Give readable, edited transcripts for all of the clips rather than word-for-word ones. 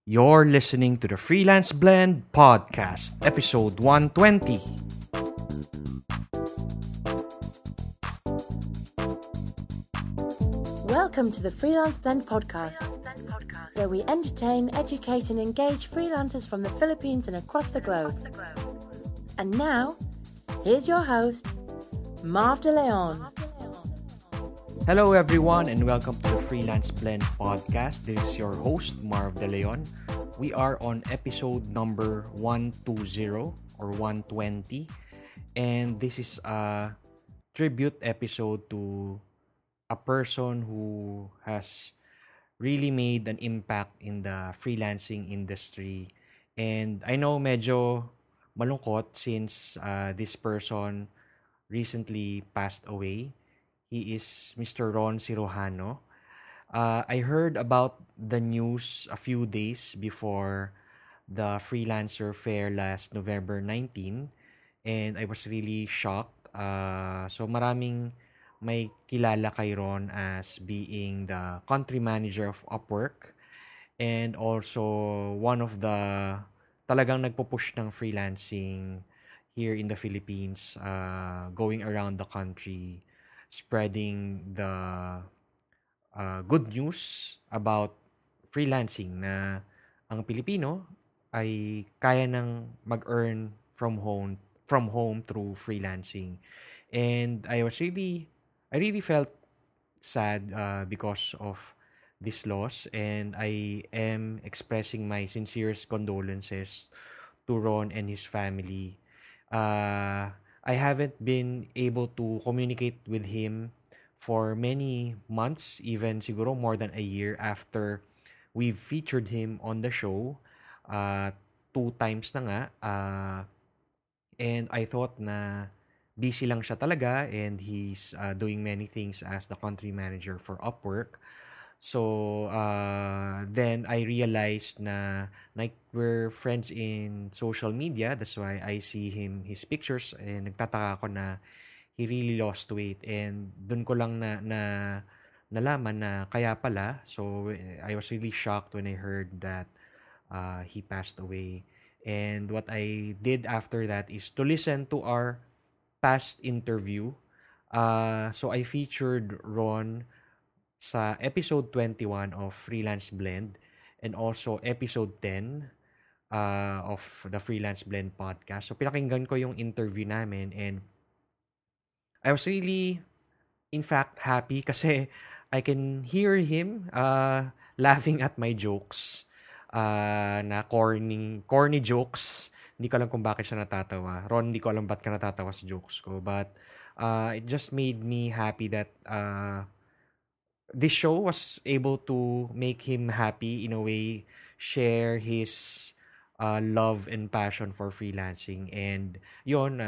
You're listening to the Freelance Blend Podcast, episode 120. Welcome to the Freelance Blend Podcast, where we entertain, educate, and engage freelancers from the Philippines and across the globe. And now, here's your host, Marv De Leon. Hello, everyone, and welcome to the Freelance Blend Podcast. This is your host, Marv De Leon. We are on episode number 120 or 120, and this is a tribute episode to a person who has really made an impact in the freelancing industry. And I know medyo malungkot since this person recently passed away. He is Mr. Ron Cirujano. I heard about the news a few days before the Freelancer Fair last November 19, and I was really shocked. So maraming may kilala kay Ron as being the country manager of Upwork and also one of the talagang nagpo-push ng freelancing here in the Philippines, going around the country, spreading the good news about freelancing na ang Pilipino ay kaya nang mag-earn from home through freelancing. And I really felt sad because of this loss, and I am expressing my sincerest condolences to Ron and his family. I haven't been able to communicate with him for many months, even siguro more than a year after we've featured him on the show. Two times na nga. And I thought na busy lang siya talaga and he's doing many things as the country manager for Upwork. So, then I realized na like we're friends in social media. That's why I see his pictures, and nagtataka ako na he really lost weight. And dun ko lang nalaman na kaya pala. So, I was really shocked when I heard that he passed away. And what I did after that is to listen to our past interview. So, I featured Ron sa episode 21 of Freelance Blend and also episode 10 of the Freelance Blend podcast. So pinakinggan ko yung interview namin, and I was really, in fact, happy kasi I can hear him laughing at my jokes, na corny jokes. Hindi ko alam kung bakit siya natatawa. Ron, hindi ko alam ba't ka natatawa sa jokes ko. But it just made me happy that this show was able to make him happy in a way, share his love and passion for freelancing, and yon,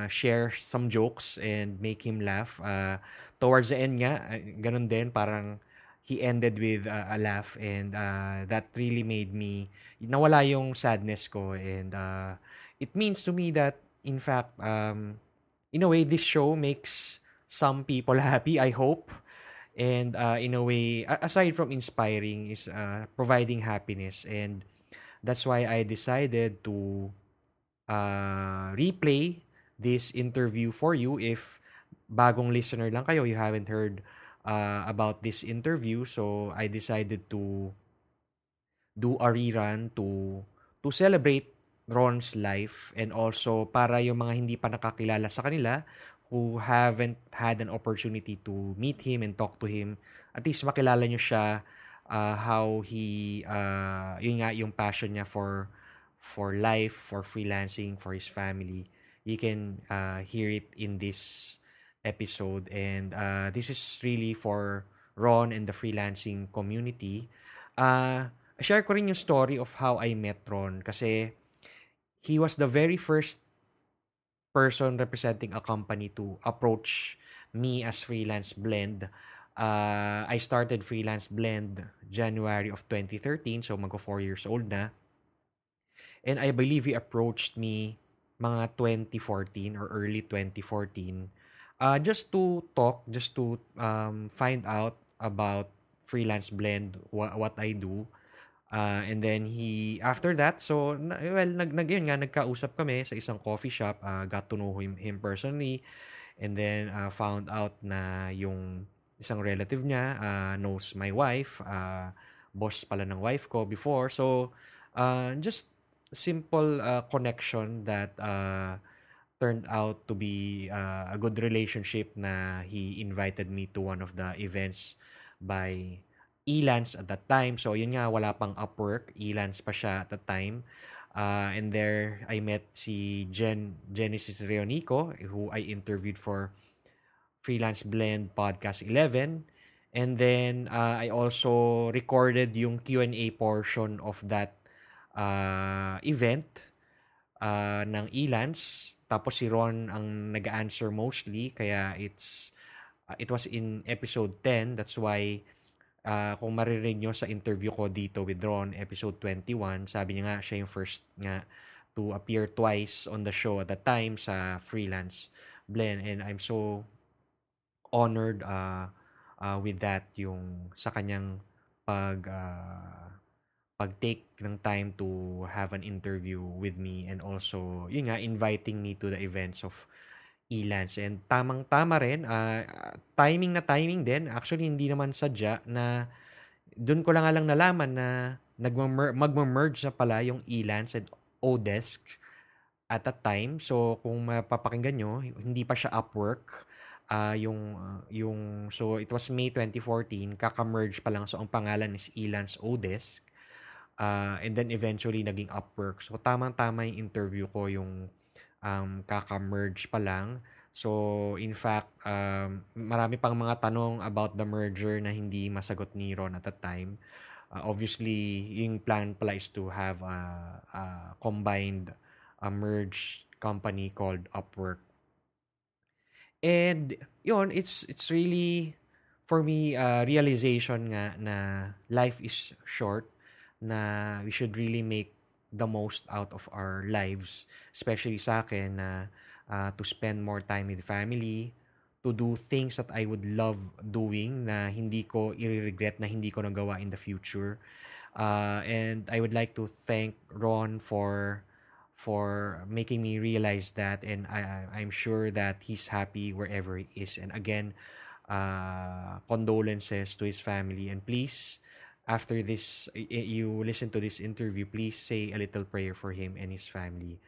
share some jokes and make him laugh. Towards the end nga, ganun din, parang he ended with a laugh, and that really made me, nawala yung sadness ko, and it means to me that, in fact, in a way, this show makes some people happy, I hope. And in a way, aside from inspiring, is providing happiness. And that's why I decided to replay this interview for you. If bagong listener lang kayo, you haven't heard about this interview, so I decided to do a rerun to celebrate Ron's life, and also para yung mga hindi pa nakakilala sa kanila, who haven't had an opportunity to meet him and talk to him, at least makilala nyo siya, how he, yun nga, yung passion niya for life, for freelancing, for his family. You can hear it in this episode, and this is really for Ron and the freelancing community. Share ko rin yung story of how I met Ron, kasi he was the very first person representing a company to approach me as Freelance Blend. I started Freelance Blend January of 2013, so magko 4 years old na. And I believe he approached me mga 2014 or early 2014, just to talk, just to find out about Freelance Blend, what I do. And then after that, so, yun nga, nagkausap kami sa isang coffee shop, got to know him personally, and then found out na yung isang relative niya knows my wife, boss pala ng wife ko before. So, just simple connection that turned out to be a good relationship na he invited me to one of the events by Elance at that time. So, yun nga, wala pang Upwork. Elance pa siya at that time. And there, I met si Genesis Reonico, who I interviewed for Freelance Blend Podcast 11. And then, I also recorded yung Q&A portion of that event ng Elance. Tapos si Ron ang nag-answer mostly. Kaya it was in episode 10. That's why kung maririnig nyo sa interview ko dito with Ron, episode 21, sabi niya nga, siya yung first nga to appear twice on the show at that time sa Freelance Blend. And I'm so honored with that, yung sa kanyang pag-take ng time to have an interview with me, and also, yun nga, inviting me to the events of Elance. And tamang-tama rin, timing din. Actually, hindi naman sadya na doon ko lang nalaman na magme-merge na pala yung Elance and Odesk at that time. So, kung mapapakinggan nyo, hindi pa siya Upwork. So, it was May 2014, kaka-merge pa lang. So, ang pangalan is Elance Odesk. And then, eventually, naging Upwork. So, tamang-tama yung interview ko, yung kaka-merge pa lang. So, in fact, marami pang mga tanong about the merger na hindi masagot ni Ron at that time. Obviously, yung plan pala is to have a combined merged company called Upwork. And, yun, it's really, for me, realization nga na life is short, na we should really make the most out of our lives, especially sa akin na to spend more time with family, to do things that I would love doing na hindi ko i-regret na hindi ko nagawa in the future. And I would like to thank Ron for making me realize that, and I'm sure that he's happy wherever he is. And again, condolences to his family, and please, after this, you listen to this interview, please say a little prayer for him and his family.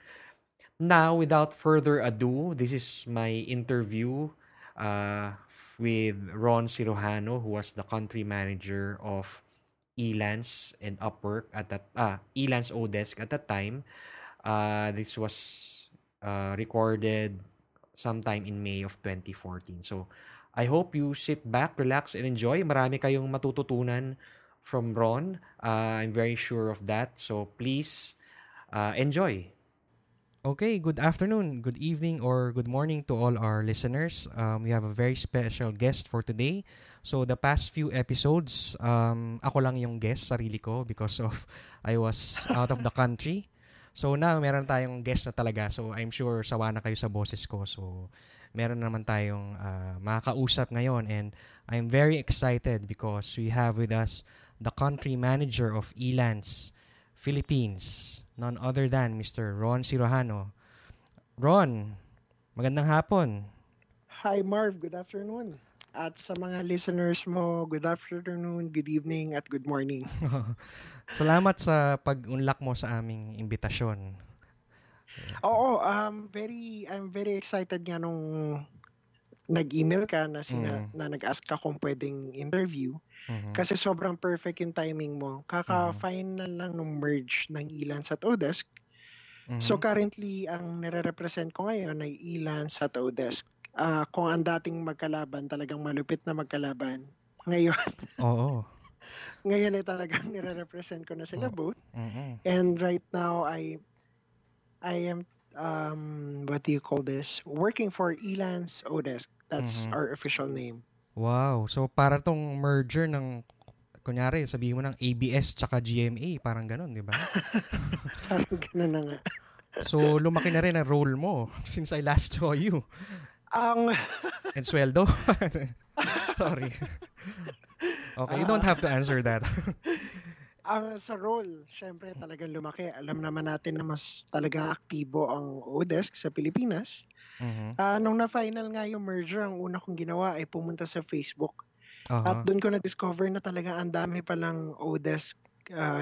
Now, without further ado, this is my interview with Ron Cirujano, who was the country manager of Elance and Upwork at that Elance Odesk at that time. This was recorded sometime in May of 2014. So, I hope you sit back, relax, and enjoy. Marami kayong matututunan from Ron. I'm very sure of that. So please enjoy. Okay, good afternoon, good evening, or good morning to all our listeners. We have a very special guest for today. So the past few episodes, ako lang yung guest, sarili ko, because of I was out of the country. So now, meron tayong guest na talaga. So I'm sure sawa na kayo sa boses ko. So meron naman tayong makakausap ngayon. And I'm very excited because we have with us the country manager of Elance Philippines, none other than Mr. Ron Cirujano. Ron, magandang hapon. Hi Marv, good afternoon. At sa mga listeners mo, good afternoon, good evening, at good morning. Salamat sa pag-unlock mo sa aming imbitasyon. Oo, I'm very excited nga nung nag-email ka na nag-ask ka kung pwedeng interview. Kasi sobrang perfect yung timing mo. Kaka-final lang nung merge ng Elance at Odesk. So currently, ang nire-represent ko ngayon ay Elance at Odesk. Kung ang dating magkalaban, talagang malupit na magkalaban. Ngayon, ngayon ay talagang nire-represent ko na sila both. And right now, I am, what do you call this? Working for Elance Odesk. That's our official name. Wow. So, para tong merger ng, kunyari, sabihin mo ng ABS tsaka GMA, parang ganun, di ba? Parang ganun na nga. So, lumaki na rin ang role mo since I last saw you. And sweldo? Sorry. Okay, you don't have to answer that. Sa role, syempre talagang lumaki. Alam naman natin na mas talagang aktibo ang Odesk sa Pilipinas. Mhm. Nung na-final nga yung merger, ang una kong ginawa ay pumunta sa Facebook. At Uh-huh. doon ko na-discover na talaga ang dami palang Odesk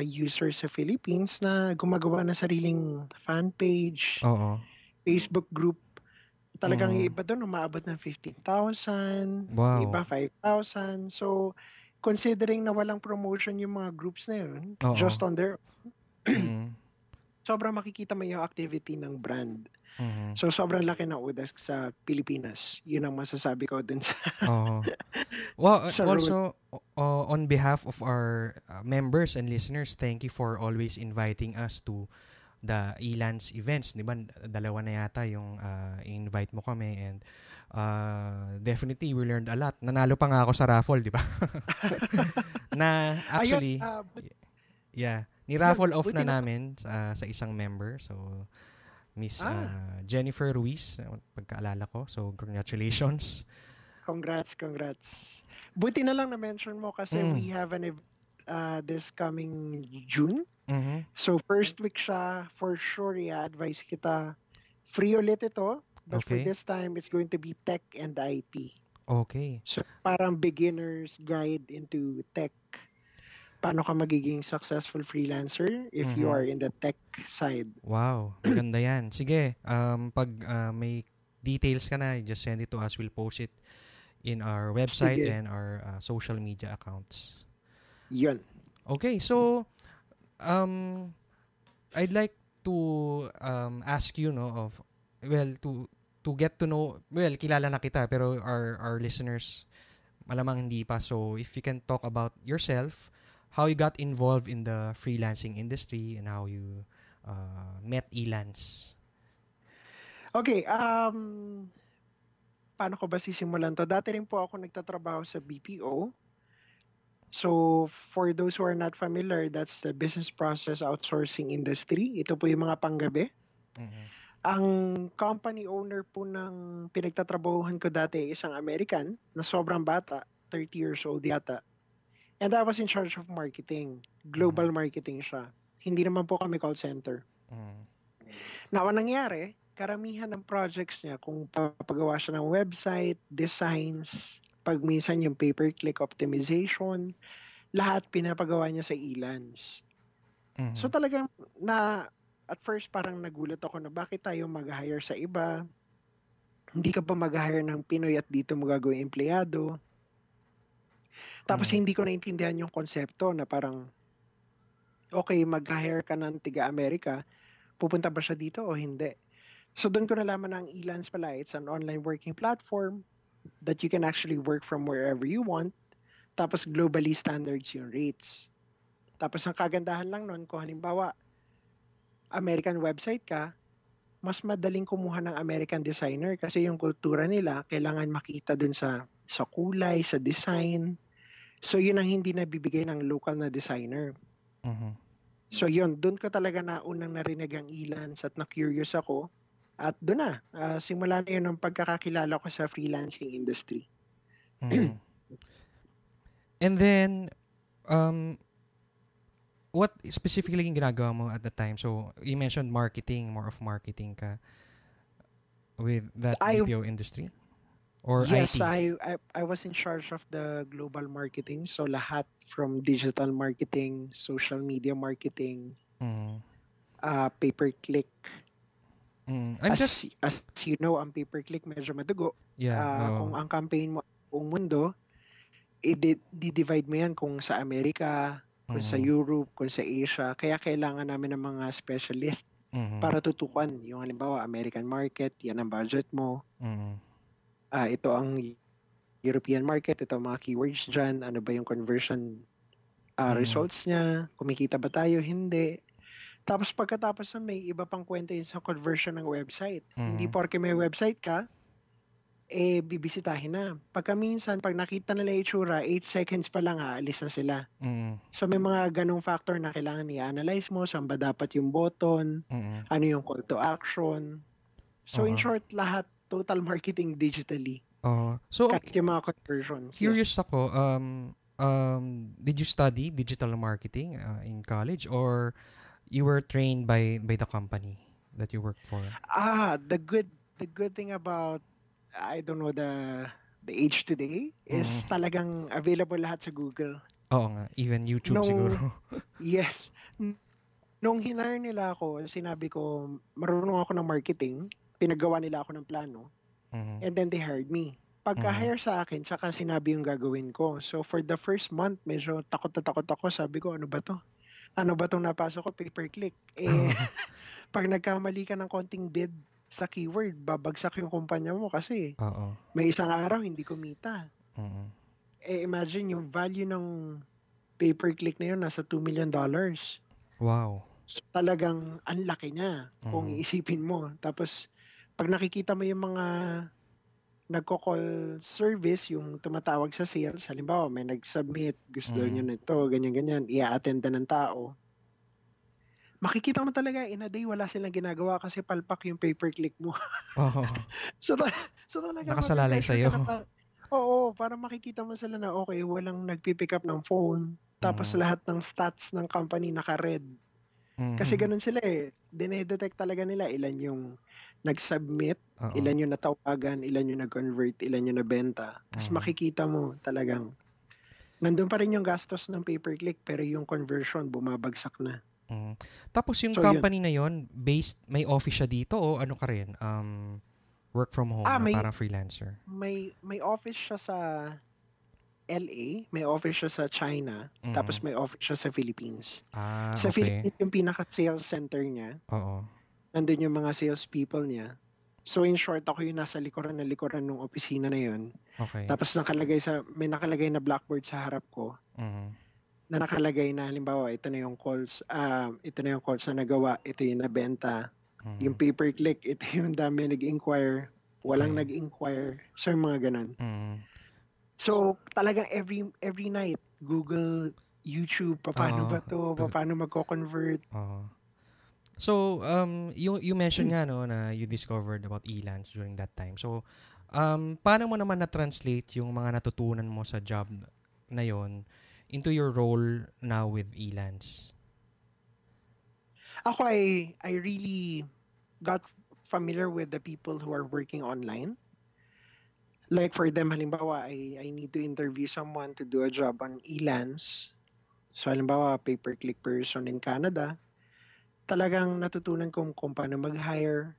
users sa Philippines na gumagawa ng sariling fan page, Oo. Facebook group. Talagang yung Mhm. iba doon umaabot ng 15,000, yung Wow. iba 5,000. So, considering na walang promotion yung mga groups na yun, Oo. just on their Mhm. sobrang makikita mo yung activity ng brand. Mhm. So, sobrang laki ng Odesk sa Pilipinas. Yun ang masasabi ko dun sa, Oo. Well, sa role. also on behalf of our members and listeners, thank you for always inviting us to the Elance events, 'di ba? Dalawa na yata yung invite mo kami, and definitely we learned a lot. Nanalo pa nga ako sa raffle, 'di ba? Na Ayun, actually, yeah, yun, ni-raffle off buti na na, namin sa isang member. So Miss ah, Jennifer Ruiz, pagkaalala ko. So congratulations. congrats. Buti na lang na-mention mo kasi Mm. we have an event this coming June. Mhm. So, first week siya, for sure, i-advise kita. Free ulit ito, but for Okay. this time, it's going to be tech and IT. Okay. So, parang beginner's guide into tech. Paano ka magiging successful freelancer if you are Mhm. in the tech side. Wow, maganda 'yan. Sige, pag may details ka na, just send it to us. We'll post it in our website Sige, and our social media accounts. yun. Okay, so um I'd like to ask you, no, of, well, to get to know, well, kilala na kita pero our listeners malamang hindi pa. So if you can talk about yourself, how you got involved in the freelancing industry, and how you met Elance. Okay, paano ko ba sisimulan to? Dati rin po ako nagtatrabaho sa BPO. So, for those who are not familiar, that's the business process outsourcing industry. Ito po yung mga panggabi. Mhm. Ang company owner po ng pinagtatrabahuhan ko dati ay isang American na sobrang bata, 30 years old yata. And I was in charge of marketing. Global marketing siya. Hindi naman po kami call center. Mhm. Now, ang nangyari, karamihan ng projects niya, kung papagawa siya ng website, designs, pag minsan yung pay-per-click optimization, lahat pinapagawa niya sa Elance. So Mhm. talagang at first parang nagulat ako na bakit tayo mag-hire sa iba? Hindi ka pa mag-hire ng Pinoy at dito mo gagawing empleyado. Tapos Mhm. hindi ko naintindihan yung konsepto na parang, okay, mag-hire ka ng tiga-Amerika, pupunta ba siya dito o hindi? So doon ko nalaman na ang Elance pala, it's an online working platform that you can actually work from wherever you want. Tapos globally standards yung rates. Tapos ang kagandahan lang nun, kung halimbawa, American website ka, mas madaling kumuha ng American designer kasi yung kultura nila kailangan makita dun sa kulay, sa design. So yun ang hindi nabibigay ng local na designer. Mhm. So yun, dun ko talaga na unang narinig ang Elance at na-curious ako. At dun na, simula na yun ang pagkakakilala ko sa freelancing industry. Mhm. And then what specifically yung ginagawa mo at the time? So you mentioned marketing, more of marketing ka with that I BPO industry or Yes, IT? I was in charge of the global marketing. So lahat from digital marketing, social media marketing, Mhm. pay-per-click. I'm just, As you know, ang pay-per-click medyo madugo. yeah, Kung no. ang campaign mo buong mundo, i-divide mo yan kung sa Amerika, kung sa Mhm. Europe, kung sa Asia. Kaya kailangan namin ng mga specialist Mhm. para tutukan. Yung halimbawa, American market, yan ang budget mo. Mhm. Ito ang European market, ito ang mga keywords dyan, ano ba yung conversion Mhm. results niya, kumikita ba tayo, hindi. Tapos pagkatapos may iba pang kwento yun sa conversion ng website. Hindi Mhm. porke may website ka, bibisitahin na. Pagka minsan, pag nakita nila yung itsura, 8 seconds pa lang aalis na sila. Mhm. So may mga ganong factor na kailangan i-analyze mo, saan ba dapat yung button, Mhm. ano yung call to action. So in Uh-huh. short, lahat, total marketing digitally. So Kahit yung mga conversions. curious Yes. ako, did you study digital marketing in college, or you were trained by the company that you worked for? The good thing about, I don't know, the age today is Mm. talagang available lahat sa Google. Oo nga, even YouTube Nung siguro. yes, nung hinire nila ako, sinabi ko marunong ako ng marketing, pinagawa nila ako ng plano, Mhm. and then they hired me. Mhm. Pagka-hire sa akin, tsaka sinabi yung gagawin ko. So for the first month, medyo takot na takot ako. Sabi ko, ano ba to? Ano ba tong napasok ko? Pay per click. Pag nagkamali ka ng konting bid sa keyword, babagsak yung kumpanya mo kasi Oo. may isang araw hindi kumita. Mhm. Imagine yung value ng pay per click na yun, nasa $2 million. Wow. So, talagang ang laki niya kung Mhm. iisipin mo. Tapos, pag nakikita mo yung mga nagko-call service, yung tumatawag sa sales, halimbawa may nag-submit, gusto daw nyo Mhm. nito, ganyan-ganyan, i-attend na ng tao. Makikita mo talaga, in a day, wala silang ginagawa kasi palpak yung pay-per-click mo. Oo. so, so talaga Nakasalalay mape-pressure ka sa'yo. na pa. Oo, para makikita mo sila na okay, walang nagpipick up ng phone. Tapos Mhm. lahat ng stats ng company naka-red. Kasi Mhm. ganun sila eh. Dinedetect talaga nila ilan yung nag-submit, Oo. ilan yung natawagan, ilan yung nag-convert, ilan yung nabenta. Tapos Mhm. makikita mo talagang nandun pa rin yung gastos ng pay-per-click pero yung conversion bumabagsak na. Mhm. Tapos yung So yun. company na yon, may office siya dito o ano ka rin? Work from home na May parang freelancer. may office siya sa LA, may office siya sa China, tapos Mhm. may office siya sa Philippines. Ah, Sa okay. Philippines yung pinaka-sales center niya, Oo. nandun yung mga sales people niya. So in short, ako yung nasa likuran ng opisina na yun. Okay. Tapos may nakalagay na blackboard sa harap ko Mhm. na nakalagay na halimbawa ito na yung calls na nagawa, ito yung nabenta, yung Mhm. pay per click, ito yung dami nag-inquire, walang Okay. nag-inquire, so yung mga ganun. Mhm. So talagang every night, Google, YouTube, paano Oo. ba to, paano magko-convert. Oo. So, you mentioned nga no na you discovered about Elance during that time. So, paano mo naman na-translate yung mga natutunan mo sa job na yon into your role now with Elance? Ako I really got familiar with the people who are working online. Like for them, halimbawa, I need to interview someone to do a job on Elance. So halimbawa, pay-per-click person in Canada. Talagang natutunan ko kung paano mag-hire,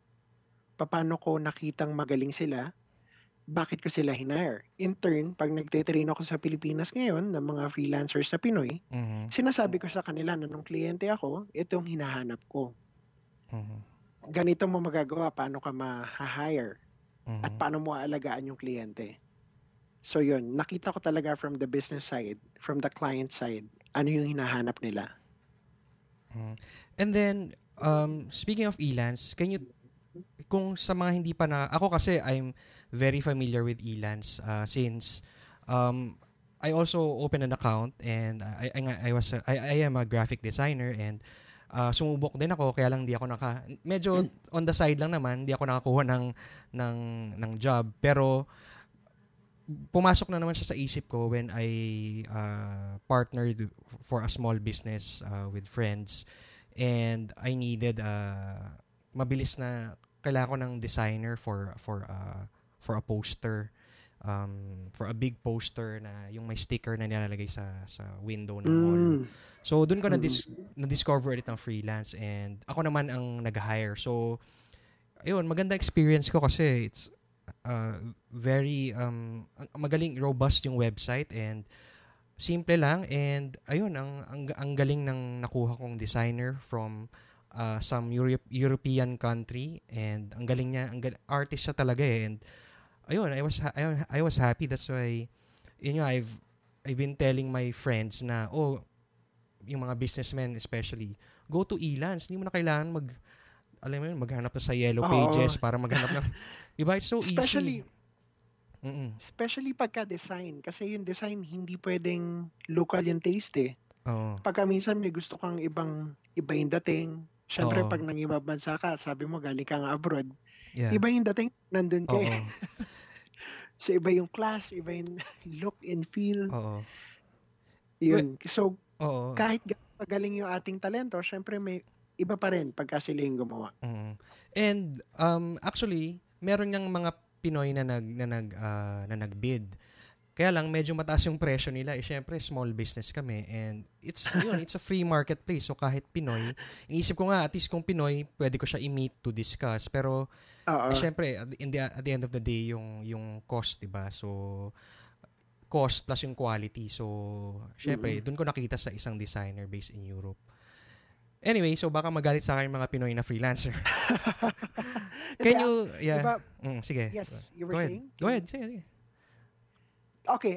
paano ko nakitang magaling sila, bakit ko sila hinire. In turn, pag nagtitrain ako sa Pilipinas ngayon ng mga freelancers na Pinoy, Mhm. sinasabi ko sa kanila na nung kliyente ako, itong hinahanap ko. Mhm. Ganito mo magagawa, paano ka ma-hire at Mhm. paano mo aalagaan yung kliyente. So yun, nakita ko talaga from the business side, from the client side, ano yung hinahanap nila. Mhm. And then, speaking of Elance, kung sa mga hindi pa ako kasi I'm very familiar with Elance since I also opened an account and I am a graphic designer and sumubok din ako kaya lang di ako medyo on the side lang naman, di ako nakakuha ng job, pero pumasok na naman siya sa isip ko when I partnered for a small business with friends, and I needed mabilis na kailangan ko ng designer for a poster, for a big poster na yung may sticker na nilalagay sa window ng mall. Mm. So doon ko Mm. na-discover ulit ang freelance and ako naman ang nag-hire. So ayun, maganda experience ko kasi it's very magaling, robust yung website and simple lang, and ayun ang galing ng nakuha kong designer from some European country, and ang galing niya, artist siya talaga and ayun, I was happy. That's why yun nga, I've been telling my friends na yung mga businessmen especially, go to Elance, hindi mo na kailangan alam mo yun, maghanap na sa Yellow Oo. Pages para maghanap ng diba, it's so easy. Especially especially pagka-design, kasi yung design hindi pwedeng local yung taste eh. Oo. Pagka minsan may gusto kang iba yung dating, syempre Oo. pag nang ibang bansa ka, sabi mo galing ka nga abroad, Yeah. iba yung dating, nandun ka eh. Oo. So iba yung class, iba yung look and feel. Oo. Yun. So, Oo. kahit pagaling yung ating talento, syempre may iba pa rin pagka sila yung gumawa. And actually, meron yang mga Pinoy na nagbid. Kaya lang medyo mataas yung presyo nila. Syempre small business kami and it's a free marketplace. So kahit Pinoy, iniisip ko nga at least kung Pinoy, pwede ko siya i-meet to discuss. Pero syempre at the end of the day yung cost, 'di ba? So cost plus yung quality. So syempre doon ko nakita sa isang designer based in Europe. Anyway, so baka magalit sa akin mga Pinoy na freelancer. Can you diba, sige. Yes, you were saying? Go ahead. Sige. Okay,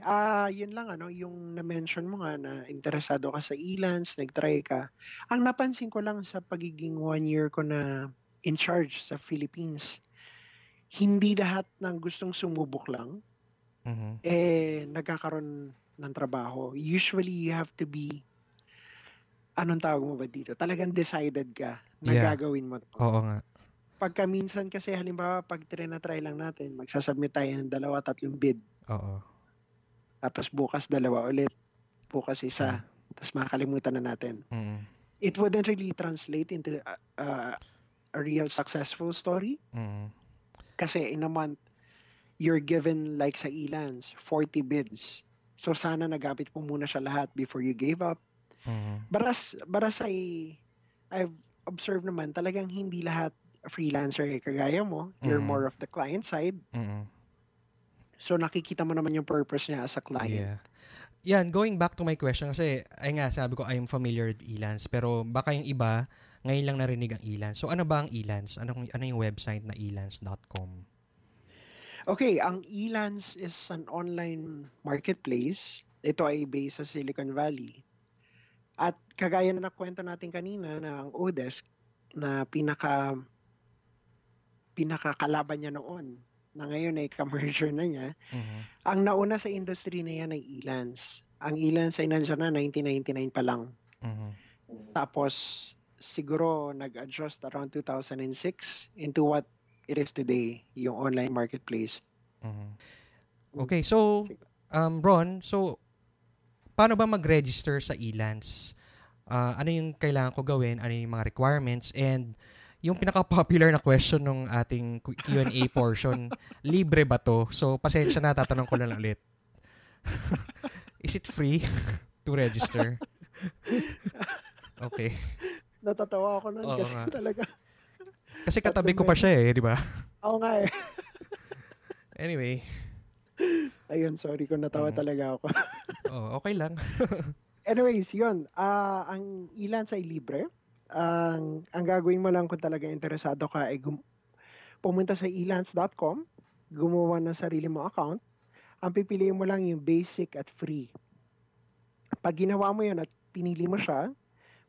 yun lang yung na-mention mo nga na interesado ka sa Elance, nag-try ka. Ang napansin ko lang sa pagiging 1 year ko na in charge sa Philippines, hindi lahat ng gustong sumubok lang, nagkakaroon ng trabaho. Usually, you have to be, anong tawag mo ba dito? Talagang decided ka na gagawin mo to. Oo nga. Pagka minsan kasi, halimbawa, pag try lang natin, magsasubmit tayo ng 2-3 bid. Oo. Tapos bukas 2 ulit, bukas 1, tapos makakalimutan na natin. It wouldn't really translate into a real successful story. Kasi in a month, you're given like sa Elance, 40 bids. So sana nagapit mo muna siya lahat before you gave up. But as I've observed naman, talagang hindi lahat freelancer kagaya mo. You're more of the client side. So, nakikita mo naman yung purpose niya as a client. Yeah. Yan, going back to my question, kasi, sabi ko, I'm familiar with Elance, pero baka yung iba, ngayon lang narinig ang Elance. So, ano ba ang Elance? Ano yung website na elance.com? Okay, ang Elance is an online marketplace. Ito ay based sa Silicon Valley. At kagaya na nakwento natin kanina na ang Odesk na pinakakalaban niya noon, na ngayon ay ka-merger na niya, ang nauna sa industry na yan ay Elance. Ang Elance ay nandiyan na 1999 pa lang. Tapos, siguro nag-adjust around 2006 into what it is today, yung online marketplace. Okay, so, Ron, so, paano ba mag-register sa Elance? Ano yung kailangan ko gawin? Ano yung mga requirements? And, yung pinaka-popular na question ng ating Q&A portion, libre ba to? So, pasensya na, tatanong ko lang ulit. Is it free to register? Okay. Natatawa ako nun kasi talaga. Kasi katabi ko pa siya di ba? Oo nga eh. Anyway. Ayun, sorry kung natawa talaga ako. Okay lang. Anyways, yun. Ang Elance ay libre. Ang gagawin mo lang kung talaga interesado ka ay pumunta sa elance.com, gumawa ng sarili mo account. Ang pipiliin mo lang yung basic at free. Pag ginawa mo yun at pinili mo siya,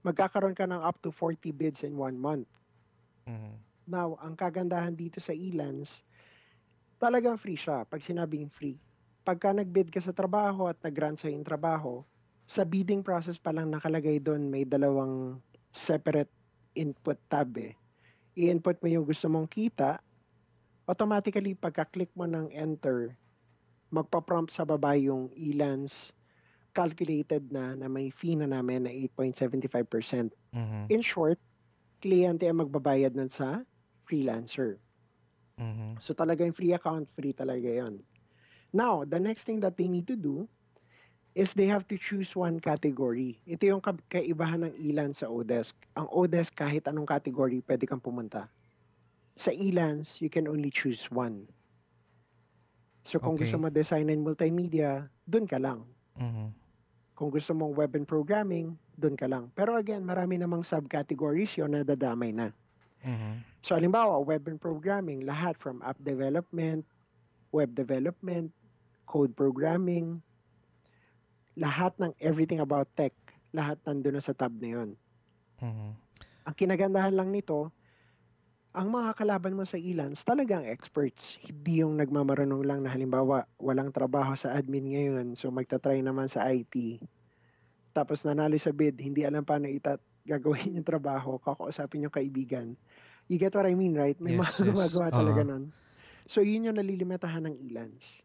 magkakaroon ka ng up to 40 bids in 1 month. Now, ang kagandahan dito sa Elance, talagang free siya pag sinabing free. Pagka nag-bid ka sa trabaho at nag-grant sa yung trabaho, sa bidding process pa lang nakalagay doon may 2 separate input tab I-input mo yung gusto mong kita, automatically pagka-click mo ng enter, magpa-prompt sa baba yung Elance calculated na may fee na namin na 8.75%. In short, kliyente ang magbabayad nun sa freelancer. So talaga yung free account, free talaga yon. Now, the next thing that they need to do is they have to choose one category. Ito yung kaibahan ng Elance sa Odesk. Ang Odesk, kahit anong category, pwede kang pumunta. Sa Elance, you can only choose one. So kung gusto mo design and multimedia, dun ka lang. Kung gusto mong web and programming, dun ka lang. Pero again, marami namang subcategories yun na dadamay na. So halimbawa, web and programming, lahat from app development, web development, code programming, lahat ng everything about tech, lahat nandun na sa tab na yun. Ang kinagandahan lang nito, ang mga kalaban mo sa Elance, talagang experts. Hindi yung nagmamarunong lang na halimbawa, walang trabaho sa admin ngayon, so magta-try naman sa IT. Tapos nanalo sa bid, hindi alam paano gagawin yung trabaho, kakausapin yung kaibigan. You get what I mean, right? May mga gumagawa talaga nun. So yun yung nalilimitahan ng Elance.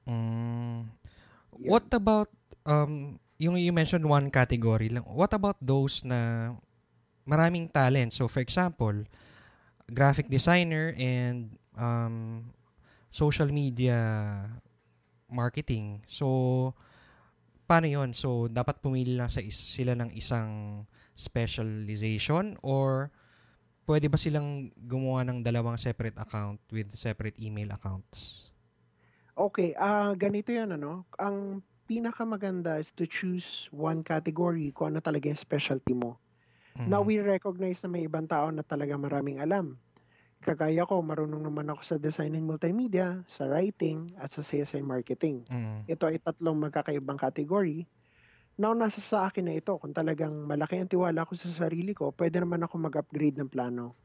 What about yung you mentioned one category lang. What about those na maraming talent? So, for example, graphic designer and social media marketing. So, paano yun? So, dapat pumili lang sila ng isang specialization or pwede ba silang gumawa ng dalawang separate account with separate email accounts? Okay, ganito yan, ano? Ang pinakamaganda is to choose one category kung ano talaga yung specialty mo. Now, we recognize na may ibang tao na talaga maraming alam. Kagaya ko, marunong naman ako sa design and multimedia, sa writing, at sa sales and marketing. Ito ay 3 magkakaibang category. Now, nasa sa akin na ito. Kung talagang malaki ang tiwala ko sa sarili ko, pwede naman ako mag-upgrade ng plano.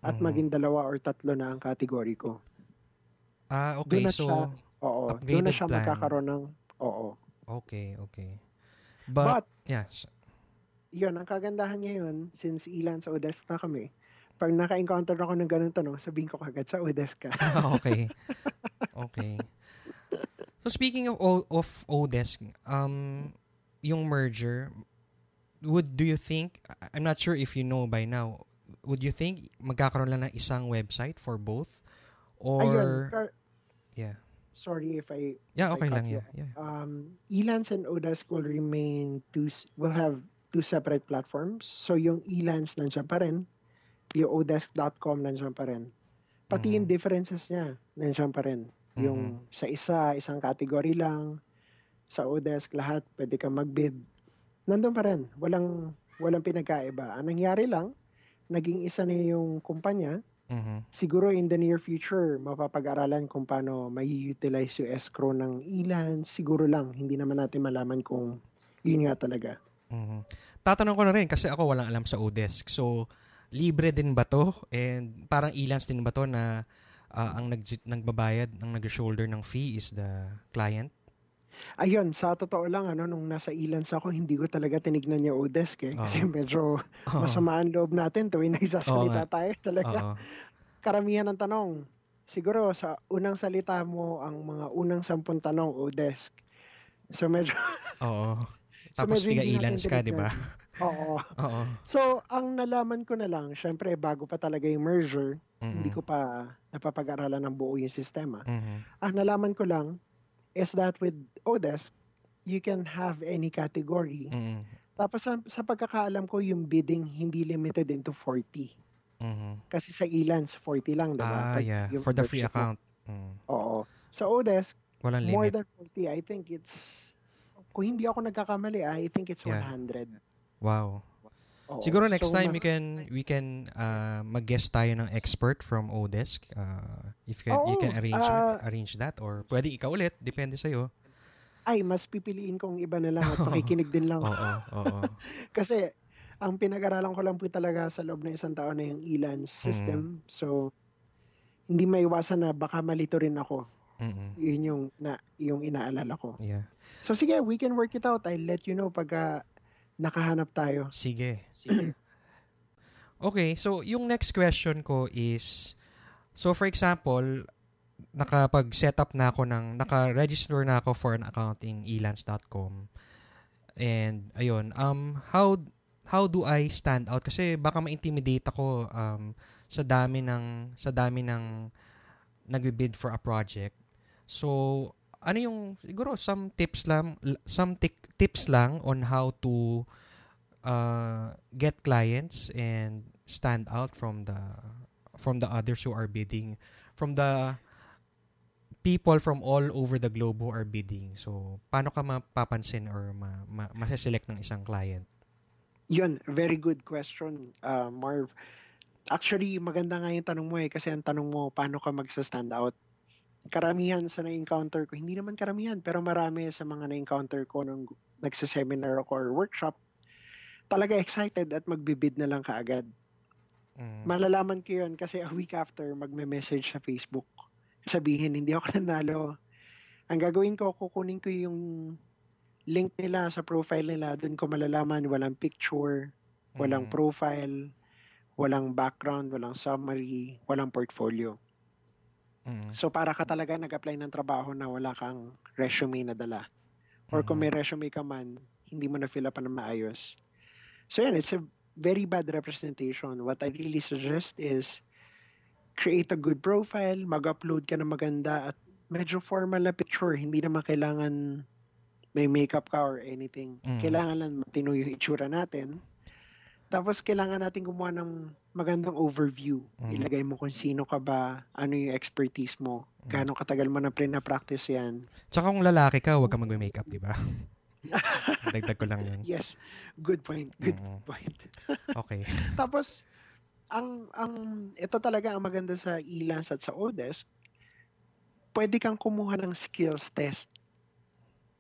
At maging 2 or 3 na ang category ko. Okay. So, doon na siya plan. Magkakaroon ng, Okay. But yes. Yun, ang kagandahan ngayon, since ilan sa Odesk na kami, pag naka-encounter ako ng ganung tanong, sabihin ko kagad sa Odesk ka. Okay. So speaking of Odesk, yung merger, do you think, I'm not sure if you know by now, would you think magkakaroon lang ng isang website for both? Or yeah. Sorry if I okay lang. Yeah. Elance and Odesk will have 2 separate platforms. So yung Elance nandiyan pa rin, yung odesk.com nandiyan pa rin. Pati yung differences niya nandiyan pa rin. Yung sa isang category lang, sa Odesk lahat pwede kang mag-bid. Nandun pa rin, walang pinagkaiba. Ang nangyari lang, naging isa na yung kumpanya. Siguro in the near future, mapapag-aralan kung paano mai-utilize yung escrow ng Elance. Siguro lang, hindi naman natin malaman kung yun nga talaga. Tatanong ko na rin kasi ako walang alam sa Odesk. So, libre din ba to? And parang Elance din ba to na ang nagbabayad, ang nag-shoulder ng fee is the client? Ayun, sa totoo lang, nung nasa Elance ako, hindi ko talaga tinignan yung Odesk kasi medyo masama ang loob natin tuwing nagsasalita tayo talaga. Karamihan ng tanong, siguro sa unang salita mo, ang mga unang 10 tanong, Odesk. So medyo... Tapos tiga-Elance ka, di ba? Oo. So, ang nalaman ko na lang, syempre, bago pa talaga yung merger, hindi ko pa napapag-aralan ng buo yung sistema. Ang nalaman ko lang is that with Odesk, you can have any category. Tapos, sa pagkakaalam ko, yung bidding hindi limited into 40. Kasi sa Elance, 40 lang, diba? Yeah. For the free account. Oo. Sa Odesk, walang more limit. than 40, I think it's... Kung hindi ako nagkakamali, I think it's 100. Wow. Siguro next time we can mag-guest tayo ng expert from Odesk. If you can arrange that or pwede ikaw ulit, depende sa iyo. Ay, mas pipiliin kong iba na lang at makikinig din lang. Oo. Kasi ang pinag-aralan ko lang po talaga sa loob ng isang taon na yung Elance system. So hindi maiwasan na baka malito rin ako. Yun yung inaalala ko. Yeah. So sige, we can work it out. I'll let you know pag nakahanap tayo. Sige. Okay, so yung next question ko is, so for example, nakapag-setup na ako naka-register na ako for an account in elance.com. And ayun, how do I stand out? Kasi baka ma-intimidate ako sa dami ng nagbi-bid for a project. So, ano yung siguro some tips lang on how to get clients and stand out from the others who are bidding, from the people from all over the globe who are bidding. So, paano ka mapapansin or ma-select ng isang client? Yun, very good question, Marv. Actually, maganda nga yung tanong mo kasi ang tanong mo, paano ka magsa-stand out? Karamihan sa na-encounter ko, hindi naman karamihan, pero marami sa mga na-encounter ko nung nagsa-seminar ako or workshop, talaga excited at magbibid na lang kaagad. Malalaman ko yun kasi a week after, magme-message sa Facebook. Sabihin, hindi ako nanalo. Ang gagawin ko, kukunin ko yung link nila sa profile nila, doon ko malalaman, walang picture, walang profile, walang background, walang summary, walang portfolio. So para ka talaga nag-apply ng trabaho na wala kang resume na dala. Or kung may resume ka man, hindi mo na fill up na maayos. So yan, it's a very bad representation. What I really suggest is create a good profile, mag-upload ka na maganda at medyo formal na picture. Hindi naman kailangan may makeup ka or anything. Kailangan lang matino yung itsura natin. Tapos kailangan natin gumawa ng magandang overview. Ilagay mo kung sino ka ba, ano yung expertise mo, gaano katagal mo na practice yan. Tsaka kung lalaki ka, huwag ka mag-makeup, di ba? Dagdag ko lang yun. Yes. Good point. Good point. Okay. Tapos, ito talaga ang maganda sa Elance at sa Odesk, pwede kang kumuha ng skills test.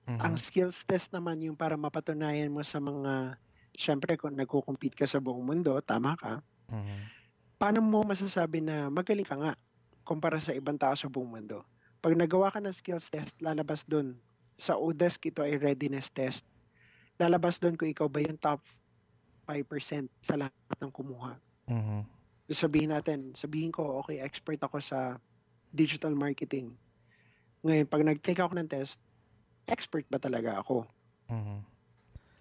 Ang skills test naman yung para mapatunayan mo sa mga, syempre kung nagko-compete ka sa buong mundo, tama ka, paano mo masasabi na magaling ka nga kumpara sa ibang tao sa buong mundo? Pag nagawa ka ng skills test, lalabas doon. Sa Odesk, ito ay readiness test. Lalabas doon kung ikaw ba yung top 5% sa lahat ng kumuha. Sabihin ko, okay, expert ako sa digital marketing. Ngayon, pag nag-take ako ng test, expert ba talaga ako?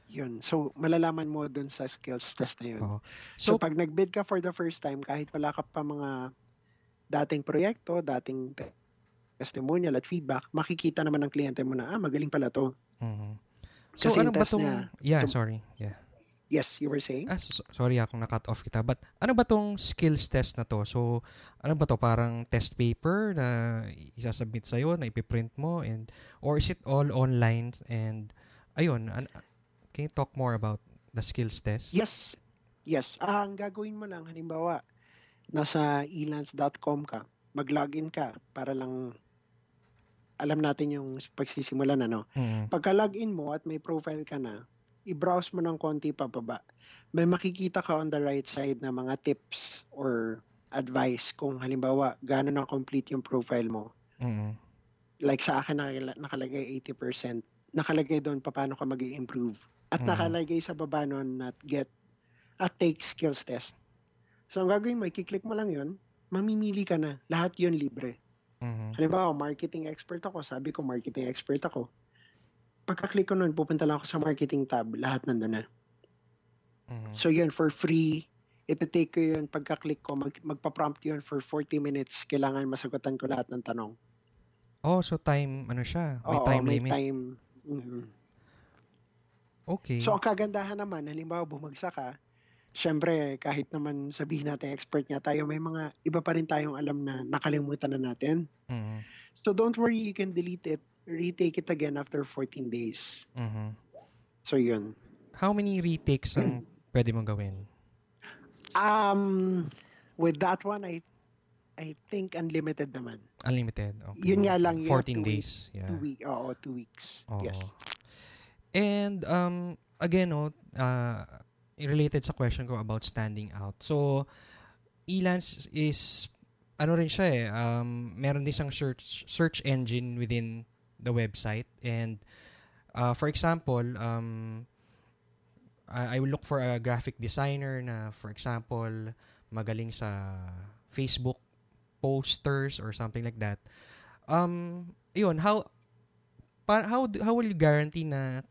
Yun. So, malalaman mo dun sa skills test na yun. So, pag nag-bid ka for the first time, kahit wala ka pa mga dating proyekto, dating testimonial at feedback, makikita naman ng kliyente mo na, magaling pala to. So, ano ba tong... sorry. Yeah. Yes, you were saying? Sorry akong na-cut off kita. But ano ba tong skills test na to? So, ano ba to? Parang test paper na isasubmit sa'yo, na ipiprint mo? Or is it all online? And, ayun, can you talk more about the skills test? Yes. Ang gagawin mo lang, halimbawa, nasa elance.com ka, mag-login ka para lang alam natin yung pagsisimula na, no? Pagka-login mo at may profile ka na, i-browse mo ng konti pababa. May makikita ka on the right side na mga tips or advice kung halimbawa gaano na complete yung profile mo. Like sa akin nakalagay 80%. Nakalagay doon paano ka mag-i-improve. At nakalagay sa baba noon na take skills test. So ang gagawin mo, i-click mo lang yun, mamimili ka na. Lahat yun libre. Halimbawa, marketing expert ako. Sabi ko, marketing expert ako. Pagka-click ko nun, pupunta lang ako sa marketing tab. Lahat nandun na. So yun, for free, iti-take ko yun. Pagka-click ko, magpa-prompt yun for 40 minutes. Kailangan masagutan ko lahat ng tanong. Oh, so time, ano siya? May time limit? May time. Okay. So ang kagandahan naman, halimbawa bumagsak ka, syempre kahit naman sabihin natin expert nga tayo, may mga iba pa rin tayong alam na nakalimutan na natin. So don't worry, you can delete it, retake it again after 14 days. So yun. How many retakes ang pwede mong gawin? With that one, I think unlimited naman. Unlimited, okay. Yun nga lang, 14 days. Yeah. 2 weeks. Yes. And again, related sa question ko about standing out. So, Elance is, ano rin siya meron din siyang search engine within the website. And for example, I will look for a graphic designer na, for example, magaling sa Facebook posters or something like that. Yun, how will you guarantee na,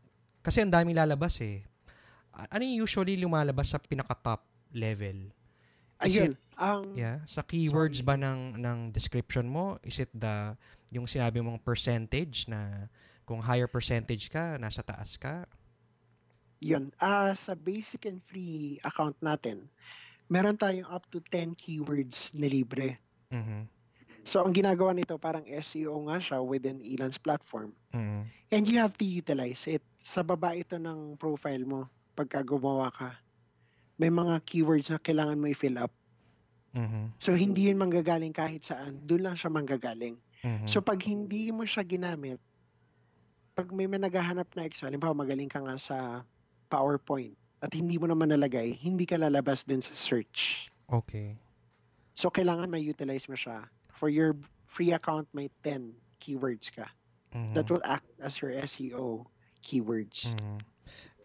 kasi ang daming lalabas ano yung usually lumalabas sa pinaka-top level? Ayun. Sa keywords ba ng description mo? Is it yung sinabi mong percentage na kung higher percentage ka, nasa taas ka? Yun. Sa basic and free account natin, meron tayong up to 10 keywords na libre. So, ang ginagawa nito, parang SEO nga siya within Elance platform. And you have to utilize it. Sa baba ito ng profile mo, pagka gumawa ka, may mga keywords na kailangan mo i-fill up. So, hindi yun manggagaling kahit saan. Doon lang siya manggagaling. So, pag hindi mo siya ginamit, pag may naghahanap na Excel, halimbawa magaling ka nga sa PowerPoint at hindi mo naman nalagay, hindi ka lalabas din sa search. Okay. So, kailangan may utilize mo siya. For your free account, may 10 keywords ka. That will act as your SEO keywords.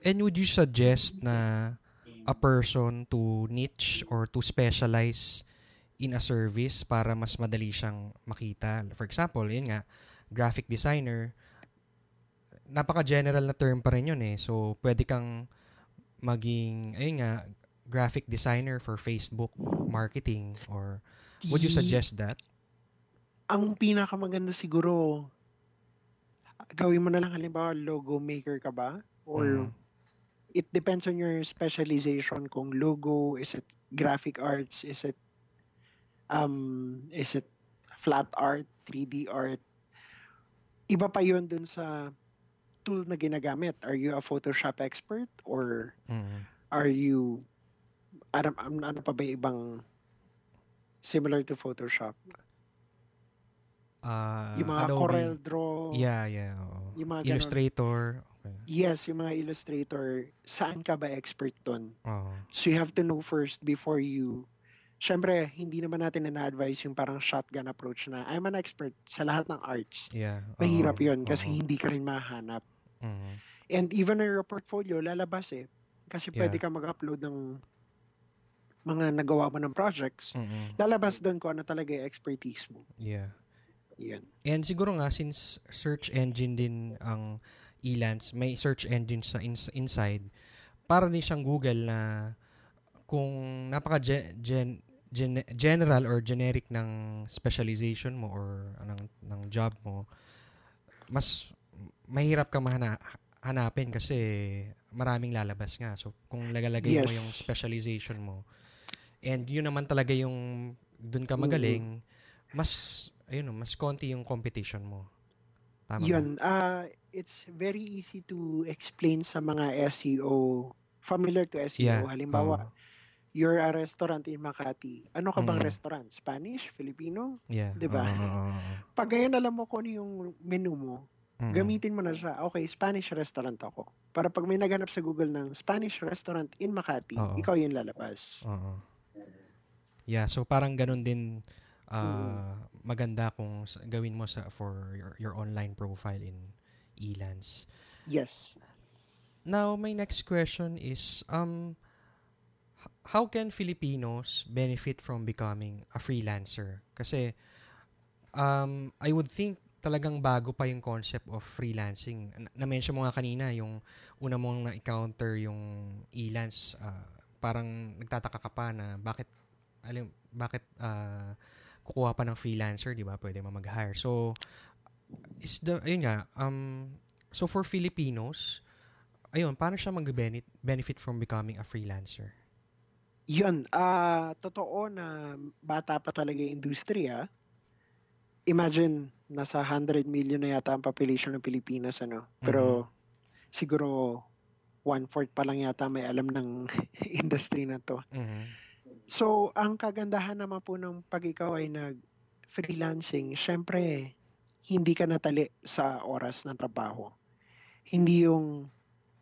And would you suggest na a person to niche or to specialize in a service para mas madali siyang makita? For example, yun nga, graphic designer, napaka-general na term pa rin yun eh. So, pwede kang maging, ayun nga, graphic designer for Facebook marketing or would you suggest that? Ang pinakamaganda siguro, gawin mo na lang halimbawa logo maker ka ba? Or it depends on your specialization kung logo, is it graphic arts, is it flat art, 3D art. Iba pa yun dun sa tool na ginagamit. Are you a Photoshop expert or are you ano pa ba ibang similar to Photoshop? Yung mga Adobe. Corel Draw. Yeah. Yung mga Illustrator. Okay. Yes, yung mga Illustrator. Saan ka ba expert dun? Oh. So you have to know first before you... Siyempre, hindi naman natin na-advise yung parang shotgun approach na I'm an expert sa lahat ng arts. Yeah. Mahirap yun kasi hindi ka rin mahanap. And even in your portfolio, lalabas eh. Kasi pwede ka mag-upload ng mga nagawa mo ng projects. Lalabas doon kung ano talaga yung expertise mo. Yeah. Yan. And siguro nga, since search engine din ang Elance, may search engine sa inside, para din siyang Google na kung general or generic ng specialization mo or ng job mo, mas mahirap kang hanapin kasi maraming lalabas nga. So, kung lagalagay mo yung specialization mo, and yun naman talaga yung dun ka magaling, mas konti yung competition mo. Tama yun. It's very easy to explain sa mga SEO, familiar to SEO. Yeah. Halimbawa, you're a restaurant in Makati. Ano ka bang restaurant? Spanish? Filipino? Yeah. Diba? Pag ngayon alam mo kung ano yung menu mo, gamitin mo na siya. Okay, Spanish restaurant ako. Para pag may naganap sa Google ng Spanish restaurant in Makati, ikaw yung lalabas. Yeah, so parang ganun din maganda kung gawin mo for your online profile in Elance. Yes. Now, my next question is how can Filipinos benefit from becoming a freelancer? Kasi I would think talagang bago pa yung concept of freelancing. Na-mention mo nga kanina yung una mong na-encounter yung Elance, parang nagtataka ka pa na bakit kukuha pa ng freelancer, di ba? Pwede mag-hire. So, so for Filipinos, paano siya mag-benefit from becoming a freelancer? Yun, totoo na bata pa talaga yung industriya. Imagine, nasa 100 million na yata ang population ng Pilipinas, ano? Pero, siguro, 1/4 pa lang yata may alam ng industry na to. So, ang kagandahan naman po ng pag ikaw ay nag-freelancing, syempre, hindi ka natali sa oras ng trabaho. Hindi yung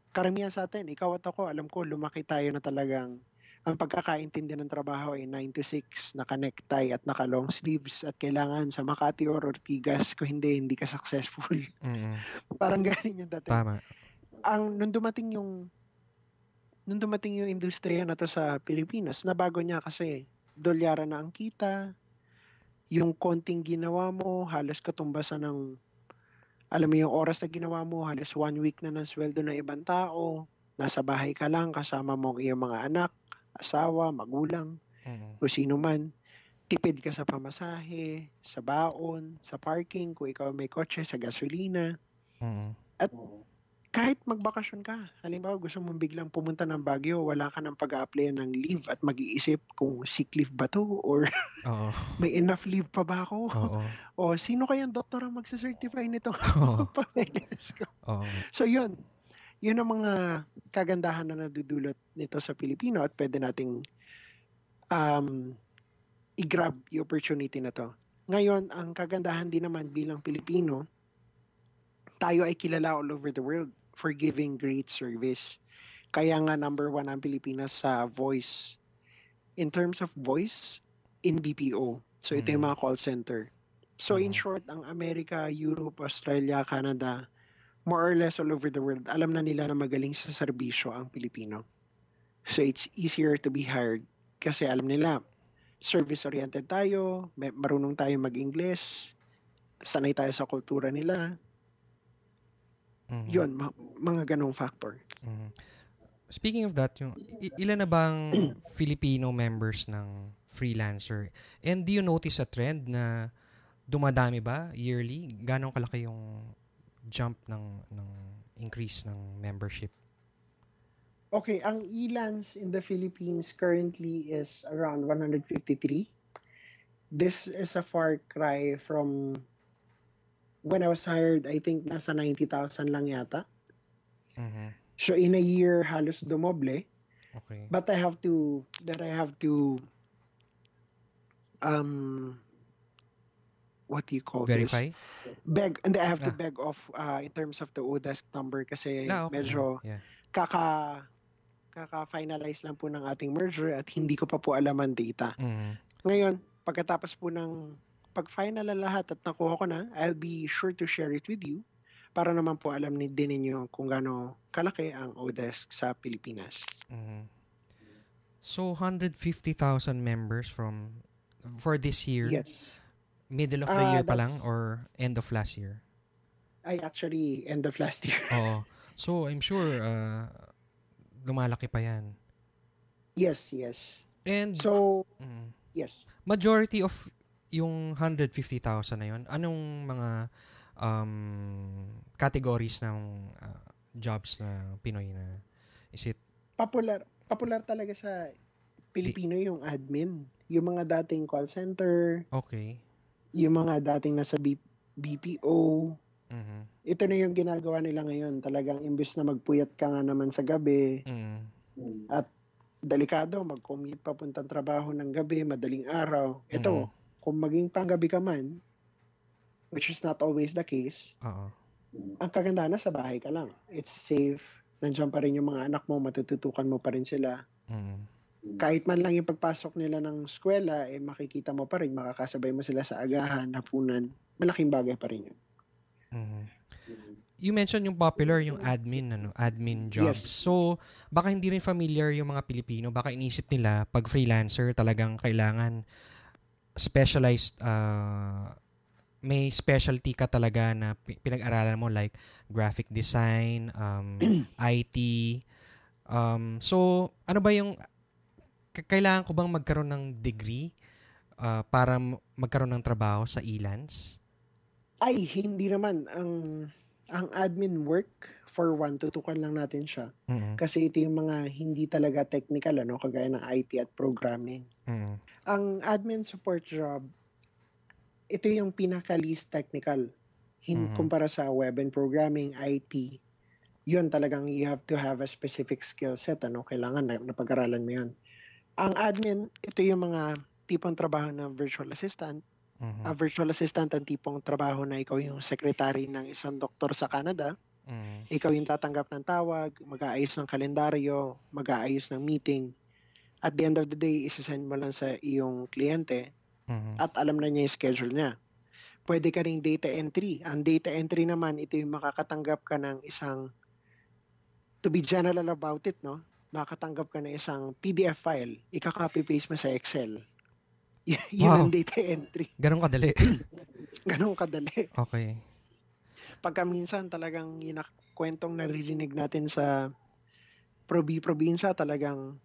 karamihan sa atin, ikaw at ako, alam ko, lumaki tayo na talagang ang pagkakaintindi ng trabaho ay 9 to 6, naka-necktie at naka-long sleeves at kailangan sa Makati or Ortigas, kung hindi ka successful. Parang galing yung dati. Tama. Nung dumating yung industriya na to sa Pilipinas, nabago niya kasi dolyara na ang kita, yung konting ginawa mo, halos katumbasan ng, alam mo yung oras na ginawa mo, halos 1 week na ng sweldo ng ibang tao, nasa bahay ka lang, kasama mo ang iyong mga anak, asawa, magulang, o sino man, tipid ka sa pamasahe, sa baon, sa parking, kung ikaw may kotse, sa gasolina, at kahit magbakasyon ka, halimbawa gusto mong biglang pumunta ng Baguio, wala ka ng pag-a-apply ng leave at mag-iisip kung sick leave ba to or may enough leave pa ba ako? O sino kayang doktor ang magsacertify nito? So yun ang mga kagandahan na nadudulot nito sa Pilipino at pwede nating i-grab yung opportunity na to. Ngayon, ang kagandahan din naman bilang Pilipino, tayo ay kilala all over the world for giving great service. Kaya nga number 1 ang Pilipinas sa voice. In terms of voice, in BPO. So ito yung mga call center. So in short, ang Amerika, Europe, Australia, Canada, more or less all over the world, alam na nila na magaling sa serbisyo ang Pilipino. So it's easier to be hired kasi alam nila, service-oriented tayo, marunong tayo mag-Ingles, sanay tayo sa kultura nila. Yun, mga ganong factor. Speaking of that, yung ilan na bang Filipino members ng freelancer? And do you notice a trend na dumadami ba yearly? Ganong kalaki yung jump ng increase ng membership? Okay, ang ELANs in the Philippines currently is around 153. This is a far cry from when I was hired. I think nasa 90,000 lang yata. So in a year, halos dumoble. Okay. But I have to what do you call Verify? this? Beg, and I have to beg off in terms of the Odesk number kasi medyo kaka-finalize lang po ng ating merger at hindi ko pa po alam ang data. Ngayon, pagkatapos po ng pag-final na lahat at nakuha ko na, I'll be sure to share it with you para naman po alam din ninyo kung gaano kalaki ang Odesk sa Pilipinas. So 150,000 members for this year? Yes. Middle of the year pa lang or end of last year? Actually, end of last year. Oo. So I'm sure lumalaki pa yan. Yes. And so, yes. Majority of yung 150,000 na yun, anong mga categories ng jobs na Pinoy na is it? Popular talaga sa Pilipino yung admin. Yung mga dating call center. Okay. Yung mga dating nasa BPO. Ito na yung ginagawa nila ngayon. Talagang imbes na magpuyat ka nga naman sa gabi at delikado, mag-commute papuntang trabaho ng gabi, madaling araw. Ito, kung maging panggabi ka man, which is not always the case, ang kagandahan na sa bahay ka lang. It's safe. Nandiyan pa rin yung mga anak mo, matututukan mo pa rin sila. Kahit man lang yung pagpasok nila ng eskwela, makikita mo pa rin, makakasabay mo sila sa agahan, hapunan. Malaking bagay pa rin yun. You mentioned yung popular, yung admin jobs. Yes. So, baka hindi rin familiar yung mga Pilipino. Baka inisip nila, pag freelancer, talagang kailangan specialized, may specialty ka talaga na pinag-aralan mo like graphic design, IT. So, ano ba yung kailangan ko bang magkaroon ng degree para magkaroon ng trabaho sa ELANs? Ay, hindi naman. Ang admin work, for one, tutukan lang natin siya. Kasi ito yung mga hindi talaga technical, kagaya ng IT at programming. Ang admin support job, ito yung pinaka-least technical. Kumpara sa web and programming, IT, yun talagang you have to have a specific skill set. Kailangan na pag-aralan mo yun. Ang admin, ito yung mga tipong trabaho ng virtual assistant. Virtual assistant ang tipong trabaho na ikaw yung secretary ng isang doktor sa Canada. Ikaw yung tatanggap ng tawag, mag-aayos ng kalendaryo, mag-aayos ng meeting. At the end of the day, isasend mo lang sa iyong kliyente at alam na niya yung schedule niya. Pwede ka ring data entry. Ang data entry naman, ito yung makakatanggap ka ng isang, to be general about it, makakatanggap ka ng isang PDF file, ika-copy-paste mo sa Excel. Yun ang data entry. Ganun kadali. Ganun kadali. Okay. Pagka minsan talagang kwentong naririnig natin sa probinsya, talagang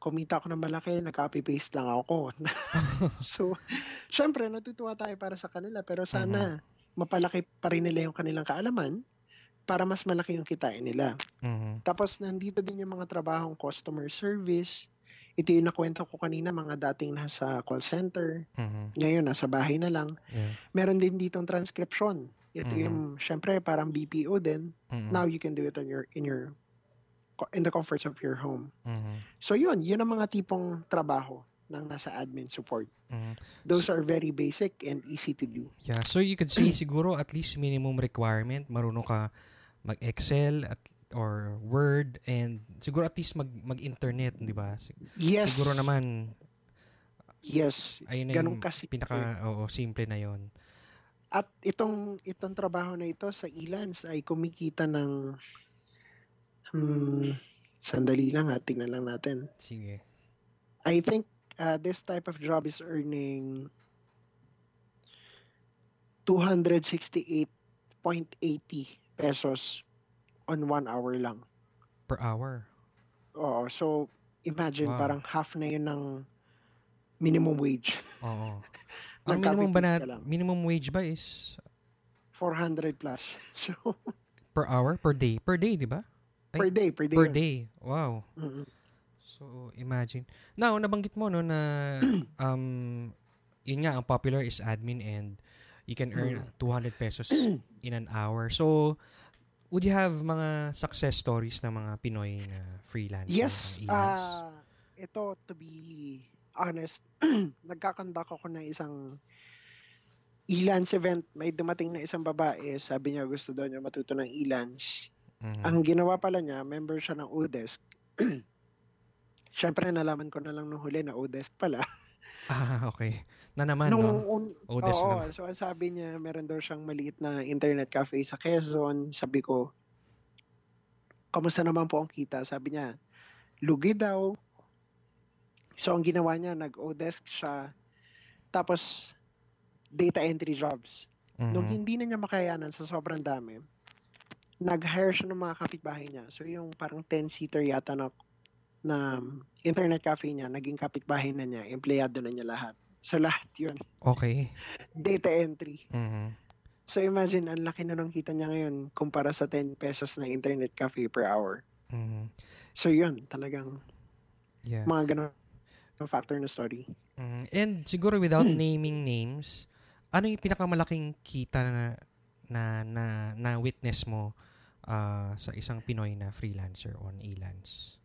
kumita ako ng malaki, nag-copy-paste lang ako. So, syempre, natutuwa tayo para sa kanila, pero sana mapalaki pa rin nila yung kanilang kaalaman para mas malaki yung kitain nila. Tapos, nandito din yung mga trabahong customer service. Ito yung nakwento ko kanina, mga dating nasa call center. Ngayon, nasa bahay na lang. Meron din ditong transcription. Ito yung, syempre, parang BPO din. Now, you can do it in the comforts of your home. So yun ang mga tipong trabaho ng nasa admin support. Those are very basic and easy to do. Yeah, so you could say siguro at least minimum requirement, marunong ka mag-Excel or Word, and siguro at least mag-internet, di ba? Yes. Siguro naman yes. Ayun na ganun yung kasi simple na yon. At itong trabaho na ito sa ELANs ay kumikita ng sandali lang tingnan lang natin. Sige. I think this type of job is earning 268.80 pesos on 1 hour lang. Per hour? Oo. So, imagine, Wow. parang half na yun ng minimum wage. Oo. Ang minimum wage ba is 400 plus. So, per hour? Per day? Per day, di ba? per day. Per yun. day. Wow. Mm-mm. So, imagine. Now, nabanggit mo, no, na yun nga, ang popular is admin and you can earn 200 pesos in an hour. So, would you have mga success stories ng mga Pinoy na freelancer? Yes. Elance? Ito, to be honest, nagkakandak ako ng isang Elance event. May dumating na isang babae, sabi niya gusto daw niya matuto ng Elance. Ang ginawa pala niya, member siya ng Odesk. Siyempre, nalaman ko na lang nung huli na Odesk pala. Okay. Na naman, no? Odesk oo, naman. so sabi niya, meron daw siyang maliit na internet cafe sa Quezon. Sabi ko, kamusta naman po ang kita? Sabi niya, lugi daw. So, ang ginawa niya, nag-Odesk siya. Tapos, data entry jobs. Nung hindi na niya makayanan sa sobrang dami, nag-hire siya ng mga kapitbahay niya. So, yung parang 10-seater yata na internet cafe niya, naging kapitbahay na niya, empleyado na niya lahat. So, lahat yun. Okay. Data entry. So, imagine, ang laki na nung kita niya ngayon kumpara sa 10 pesos na internet cafe per hour. So, yun, talagang mga ganun factor na story. And siguro without naming names, ano yung pinakamalaking kita na witness mo sa isang Pinoy na freelancer on Elance?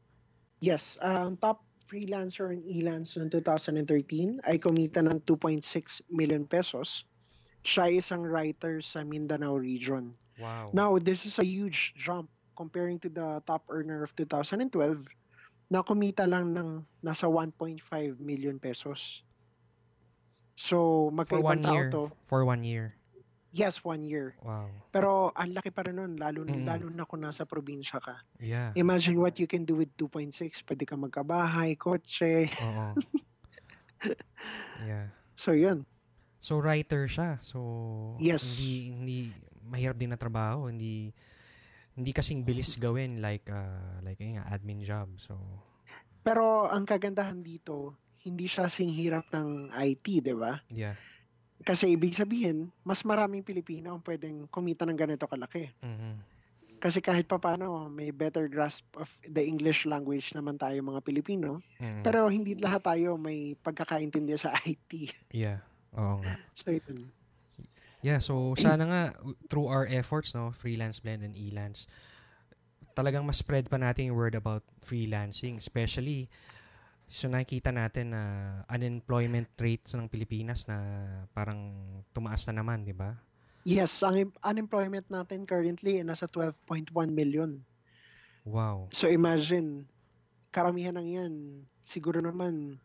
Yes, ang top freelancer on Elance noong 2013 ay kumita ng 2.6 million pesos. Siya isang writer sa Mindanao region. Wow. Now, this is a huge jump comparing to the top earner of 2012 na kumita lang ng nasa 1.5 million pesos. So, magkaibang tao to. For 1 year? Yes, 1 year. Wow. Pero ang laki pa rin nun, lalo na kung nasa probinsya ka. Yeah. Imagine what you can do with 2.6. Pwede ka magkabahay, kotse. Oo. Yeah. So, yun. So, writer siya. So, yes. Hindi mahirap din na trabaho. Hindi kasing bilis gawin like yung admin job. So, pero ang kagandahan dito, hindi siya singhirap ng IT, di ba? Yeah. Kasi ibig sabihin, mas maraming Pilipino ang pwedeng kumita ng ganito kalaki. Kasi kahit pa paano, may better grasp of the English language naman tayo mga Pilipino. Pero hindi lahat tayo may pagkakaintindi sa IT. Yeah. Oo nga. So, ito. Yeah, so sana nga through our efforts, no, Freelance Blend and Elance, talagang mas spread pa natin yung word about freelancing, especially so nakikita natin na unemployment rates ng Pilipinas na parang tumaas na naman, di ba? Yes, ang unemployment natin currently nasa 12.1 million. Wow. So imagine, karamihan ng yan, siguro naman,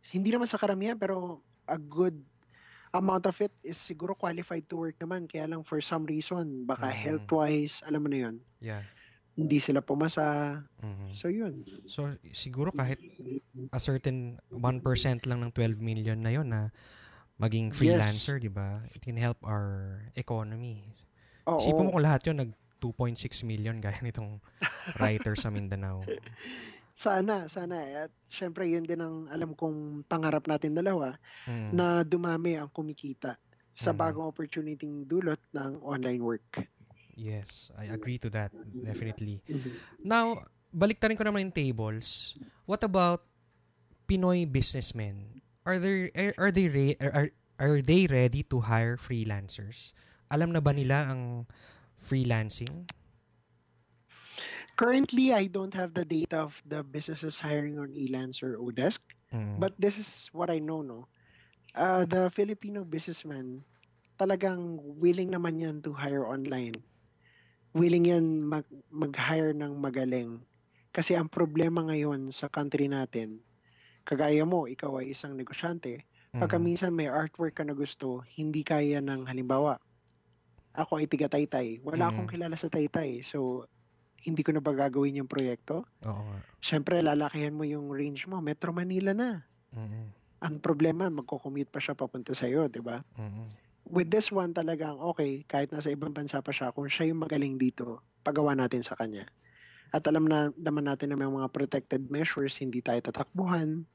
hindi naman sa karamihan, pero a good amount of it is siguro qualified to work naman. Kaya lang for some reason, baka health-wise, alam mo na yun. Yeah. Hindi sila pumasa. So, yun. So, siguro kahit a certain 1% lang ng 12 million na yun na maging freelancer, di ba? It can help our economy. Isipin mo kung lahat yun, nag 2.6 million gaya nitong writer sa Mindanao. Sana. At syempre, yun din ang alam kong pangarap natin dalawa na dumami ang kumikita sa bagong opportunity dulot ng online work. Yes, I agree to that. Definitely. Now, baliktarin ko naman yung tables. What about Pinoy businessmen? Are they ready to hire freelancers? Alam na ba nila ang freelancing? Currently, I don't have the data of the businesses hiring on Elance or Odesk, but this is what I know, no? The Filipino businessman, talagang willing naman yan to hire online. Willing yan mag-hire ng magaling. Kasi ang problema ngayon sa country natin, kagaya mo, ikaw ay isang negosyante, pagka minsan may artwork ka na gusto, hindi kaya ng halimbawa, ako ay tiga Taytay. Wala akong kilala sa Taytay. So, hindi ko na ba gagawin yung proyekto? Oo nga. Siyempre, lalakihan mo yung range mo. Metro Manila na. Ang problema, magko-commute pa siya papunta sa'yo, di ba? with this one talagang okay, kahit nasa ibang bansa pa siya, kung siya yung magaling dito, pagawa natin sa kanya. At alam na naman natin na may mga protected measures, hindi tayo tatakbuhan,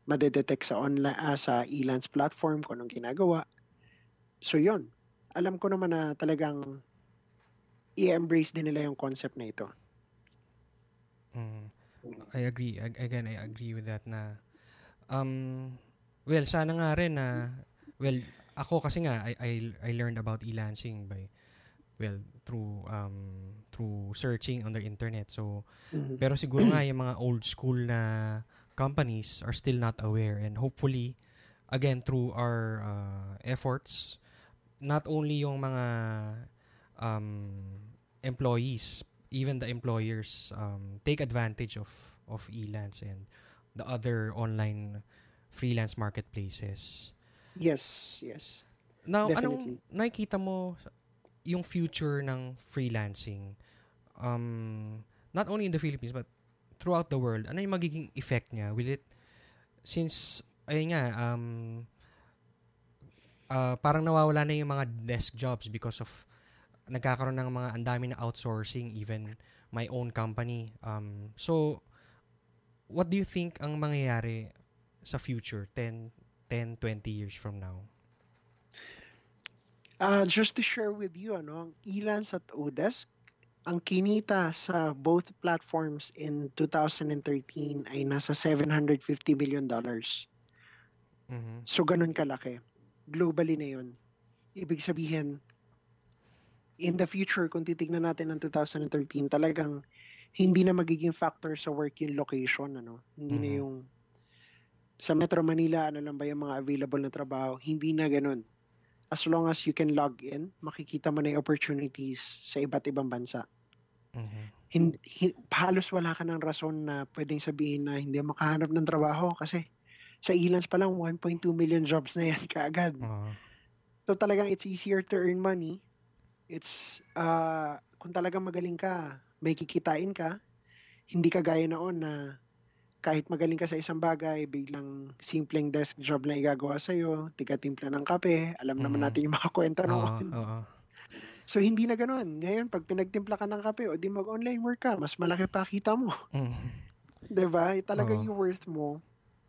madedetect sa online sa Elance platform kung anong ginagawa. So yun, alam ko naman na talagang i-embrace din nila yung concept na ito. I agree. Again, I agree with that na well, sana nga rin na ako kasi nga I learned about e-lancing through searching on the internet. So pero siguro nga yung mga old school na companies are still not aware, and hopefully again through our efforts, not only yung mga employees, even the employers take advantage of Elance and the other online freelance marketplaces. Yes. Now, Definitely. anong nakikita mo yung future ng freelancing? Not only in the Philippines but throughout the world. Ano yung magiging effect niya? Will it, since ayun nga, parang nawawala na yung mga desk jobs because of nagkakaroon ng mga andami na outsourcing, even my own company. So what do you think ang mangyayari sa future 10, 20 years from now? Just to share with you, ang Elance at Odesk, ang kinita sa both platforms in 2013 ay nasa $750 million. So ganun kalaki. Globally na yun. Ibig sabihin, in the future, kung titignan natin ng 2013, talagang hindi na magiging factor sa work yung location. Hindi na yung sa Metro Manila, lang ba yung mga available na trabaho? Hindi na ganun. As long as you can log in, makikita mo na yung opportunities sa iba't ibang bansa. Halos wala ka ng rason na pwedeng sabihin na hindi makahanap ng trabaho kasi sa Elance pa lang 1.2 million jobs na yan kaagad. So talagang it's easier to earn money. It's kung talagang magaling ka, may kikitain ka. Hindi ka gaya noon na kahit magaling ka sa isang bagay, biglang simpleng desk job na igagawa sa'yo, tiga-timpla ng kape, alam naman natin yung mga kwenta noon. So hindi na ganoon. Ngayon, pag pinagtimpla ka ng kape, o di mag-online work ka, mas malaki pa kita mo. Diba? Talaga yung worth mo,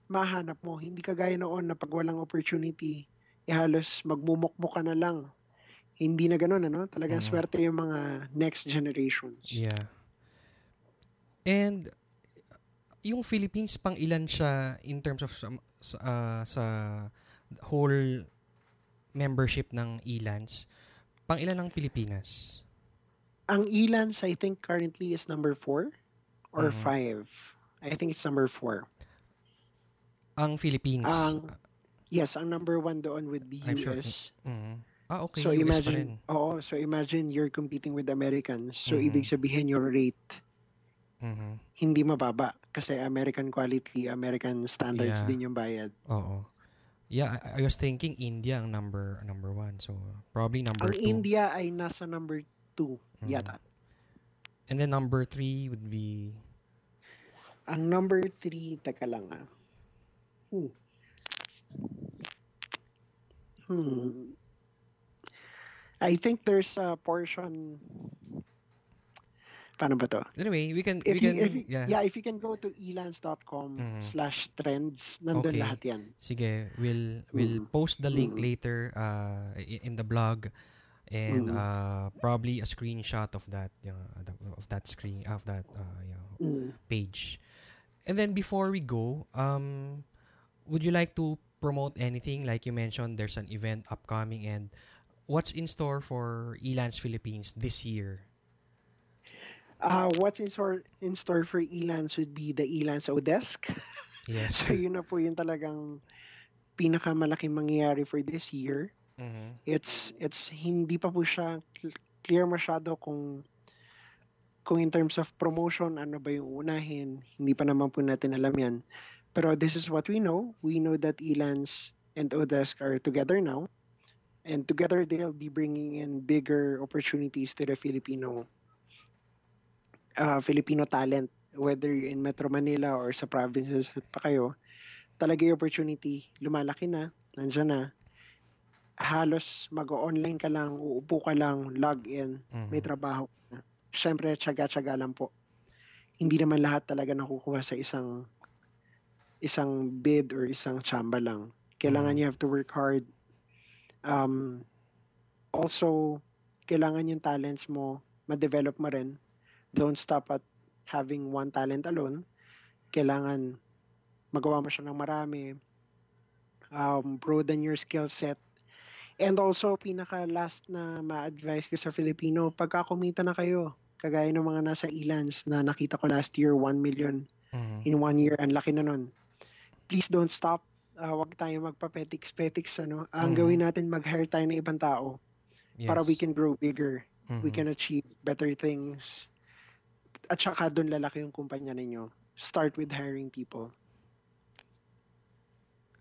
mahanap mo. Hindi ka gaya noon na pag walang opportunity, halos magmumukmuk ka na lang. Hindi na ganoon, Talagang swerte yung mga next generations. Yeah. And yung Philippines, pang ilan siya in terms of sa whole membership ng Elance? Pang ilan ng Pilipinas? Ang Elance, I think currently is number 4 or 5. I think it's number 4. Ang Philippines? Yes, ang number 1 doon would be I'm US. Sure. Okay, so US pa rin. So imagine you're competing with Americans. So ibig sabihin your rate hindi mababa kasi American quality, American standards din yung bayad. Oo. Yeah, I was thinking India ang number 1. So probably number 2. Ang India ay nasa number 2 yata. And then number 3 would be ang number 3, teka lang I think there's a portion. Paano ba to? Anyway, if you can go to elance.com/trends, nandun lahat yan. Sige, we'll post the link later in the blog, and probably a screenshot of that page. And then before we go, would you like to promote anything? Like you mentioned, there's an event upcoming, and what's in store for Elance Philippines this year? What's in store for Elance would be the Elance Odesk. Yes. So yun na po yung talagang pinakamalaking mangyayari for this year. It's hindi pa po siya clear masyado kung in terms of promotion, ano ba yung unahin. Hindi pa naman po natin alam yan. Pero this is what we know. We know that Elance and Odesk are together now. And together they'll be bringing in bigger opportunities to the Filipino talent, whether in Metro Manila or sa provinces pa kayo. Talaga yung opportunity lumalaki na, nandiyan na. halos mag-online ka lang, uupo ka lang, log in, may trabaho ka. Siyempre, tiyaga-tiyaga lang po. Hindi naman lahat talaga nakukuha sa isang bid or isang tsamba lang. Kailangan you have to work hard. Also, kailangan yung talents mo, ma-develop mo rin. Don't stop at having one talent alone. Kailangan magawa mo siya ng marami. Broaden your skill set. And also, pinaka-last na ma-advise ko sa Filipino, pagka kumita na kayo, kagaya ng mga nasa Elance na nakita ko last year, 1 million in 1 year. Ang laki na nun. Please don't stop. Wag tayo magpa-petics. Ang gawin natin, mag-hire tayo ng ibang tao para we can grow bigger. We can achieve better things. At saka doon lalaki yung kumpanya ninyo. Start with hiring people.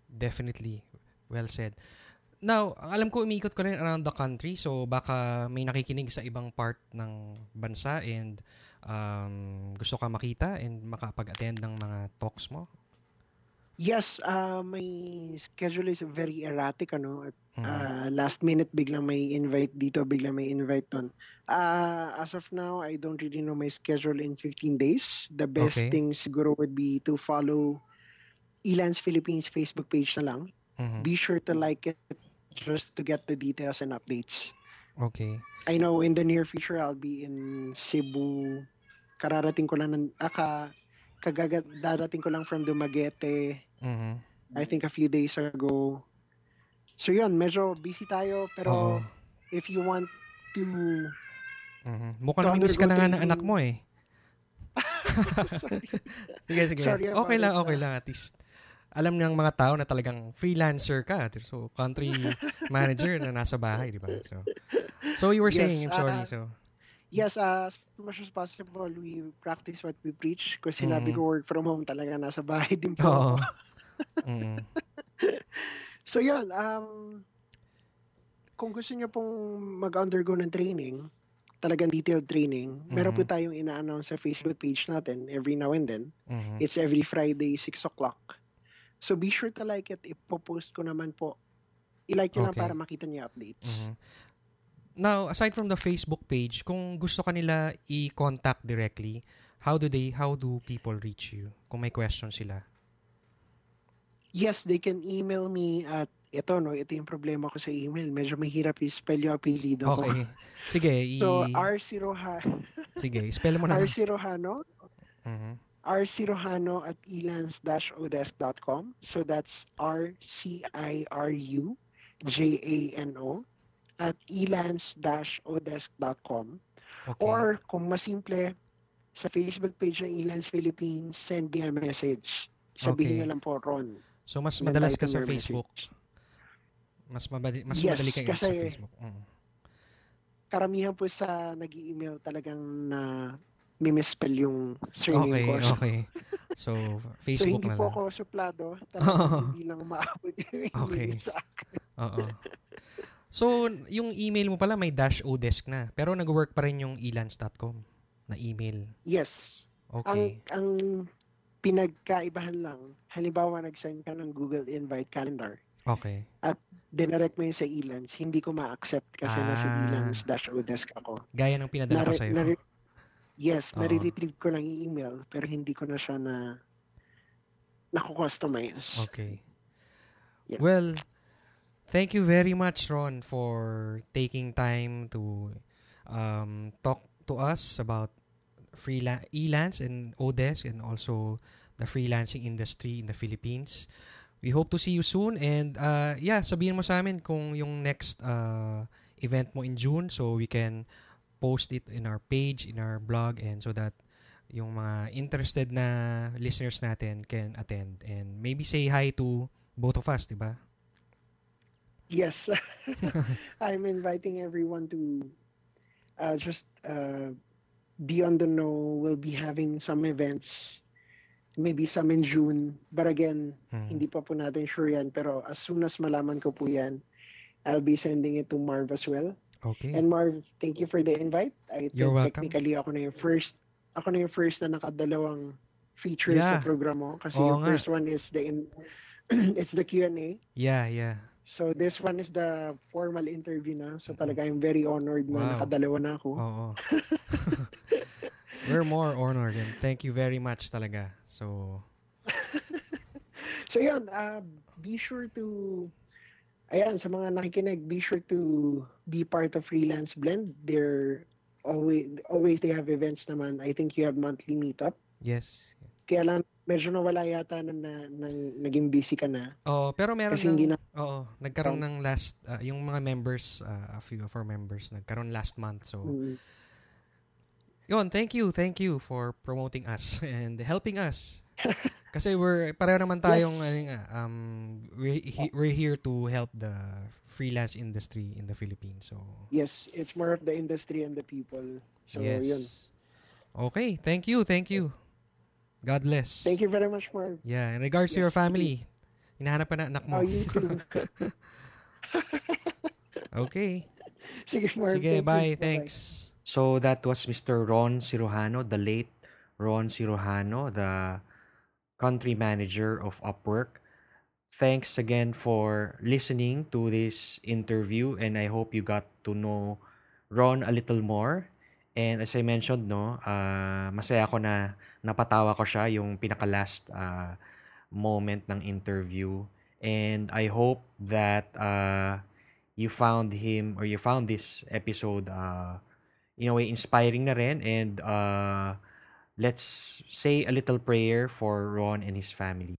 Definitely. Well said. Now, alam ko umiikot ka rin around the country, so baka may nakikinig sa ibang part ng bansa and gusto ka makita and makapag-attend ng mga talks mo? Yes, my schedule is very erratic. Last minute, biglang may invite dito, biglang may invite doon. As of now, I don't really know my schedule in 15 days. The best thing siguro would be to follow Elance Philippines Facebook page na lang. Be sure to like it just to get the details and updates. Okay. I know in the near future, I'll be in Cebu. Darating ko lang from Dumaguete. I think a few days ago. So yun, medyo busy tayo. Pero if you want to... Mukhang namimiss ka na nga ng anak mo eh. Sige. Sorry okay lang. At least alam ng mga tao na talagang freelancer ka. So, country manager na nasa bahay, di ba? So you were saying, I'm sorry. Yes, as much as possible, we practice what we preach. Kasi sinabi ko work from home talaga, nasa bahay din po. So yun, kung gusto niyo pong mag-undergo ng training, talagang detailed training, meron po tayong ina-announce sa Facebook page natin every now and then. It's every Friday, 6 o'clock. So be sure to like it. Ipopost ko naman po. I-like nyo lang para makita niyo updates. Now, aside from the Facebook page, kung gusto kanila i-contact directly, how do people reach you? Kung may questions sila. Yes, they can email me at ito yung problema ko sa email. Medyo mahirap i-spell yung apelido ko. Okay. Sige. So, R-Sirojano. Sige, spell mo na. R-Sirojano. rcirojano@elance-odesk.com. So that's RCIRUJANO at elance-odesk.com. Or kung mas simple, sa Facebook page ng Elance Philippines, send me a message. Sabihin nyo lang po, Ron. So mas madalas ka sa Facebook? Mas madali ka sa Facebook? Karamihan po sa nag-i-email talagang na misspell yung surname ko. Okay. So, Facebook na lang. So, hindi po ako suplado. Talagang hindi lang maabot yung email sa akin. So, yung email mo pala may -odesk na. Pero nag-work pa rin yung elance.com na email. Yes. Okay. Ang pinagkaibahan lang, halimbawa nag-send ka ng Google Invite Calendar. Okay. At dinirect mo yun sa Elance, hindi ko ma-accept kasi nasa Elance-odesk ako. Gaya ng pinadala ko sa'yo. Yes, nare-retrieve ko lang yung email, pero hindi ko na siya nakukustomize. Okay. Yeah. Well, thank you very much, Ron, for taking time to talk to us about Elance and Odesk and also the freelancing industry in the Philippines. We hope to see you soon and sabihin mo sa amin kung yung next event mo in June so we can post it in our page, in our blog, and so that yung mga interested na listeners natin can attend and maybe say hi to both of us, di ba? Yes. I'm inviting everyone to just be on the know. We'll be having some events, maybe some in June. But again, hindi pa po natin sure yan. Pero as soon as malaman ko po yan, I'll be sending it to Marv as well. Okay. And Marv, thank you for the invite. I You're think welcome. Technically, ako na yung first na nakadalawang features sa program mo. Kasi yung first one is it's the Q&A. Yeah. So this one is the formal interview na. So talaga I'm very honored na Wow. nakadalawa na ako. Oo. We're more honored and thank you very much talaga. So yun, be sure to, ayan, sa mga nakikinig, be sure to be part of Freelance Blend. They're always they have events naman. I think you have monthly meetup. yes. Kaya lang, medyo nawala yata naging busy ka na. Oh, pero meron Kasi hindi nagkaroon ng last yung mga members, a few of our members nagkaroon last month. So yun, thank you for promoting us and helping us. Kasi pareho naman tayong we're here to help the freelance industry in the Philippines. So yes, it's more of the industry and the people. So yes. yun. Okay, thank you. God bless. Thank you very much, Marv. Yeah, in regards to your family, hinahanap pa na anak mo. Oh, you too. Okay. Sige, Marv. Sige, Thank bye. you. Thanks. Bye-bye. So that was Mr. Ron Cirujano, the late Ron Cirujano, the country manager of Upwork. Thanks again for listening to this interview, and I hope you got to know Ron a little more. And as I mentioned, masaya ako na napatawa ko siya yung pinaka-last moment ng interview. And I hope that you found him or you found this episode in a way inspiring na rin. And let's say a little prayer for Ron and his family.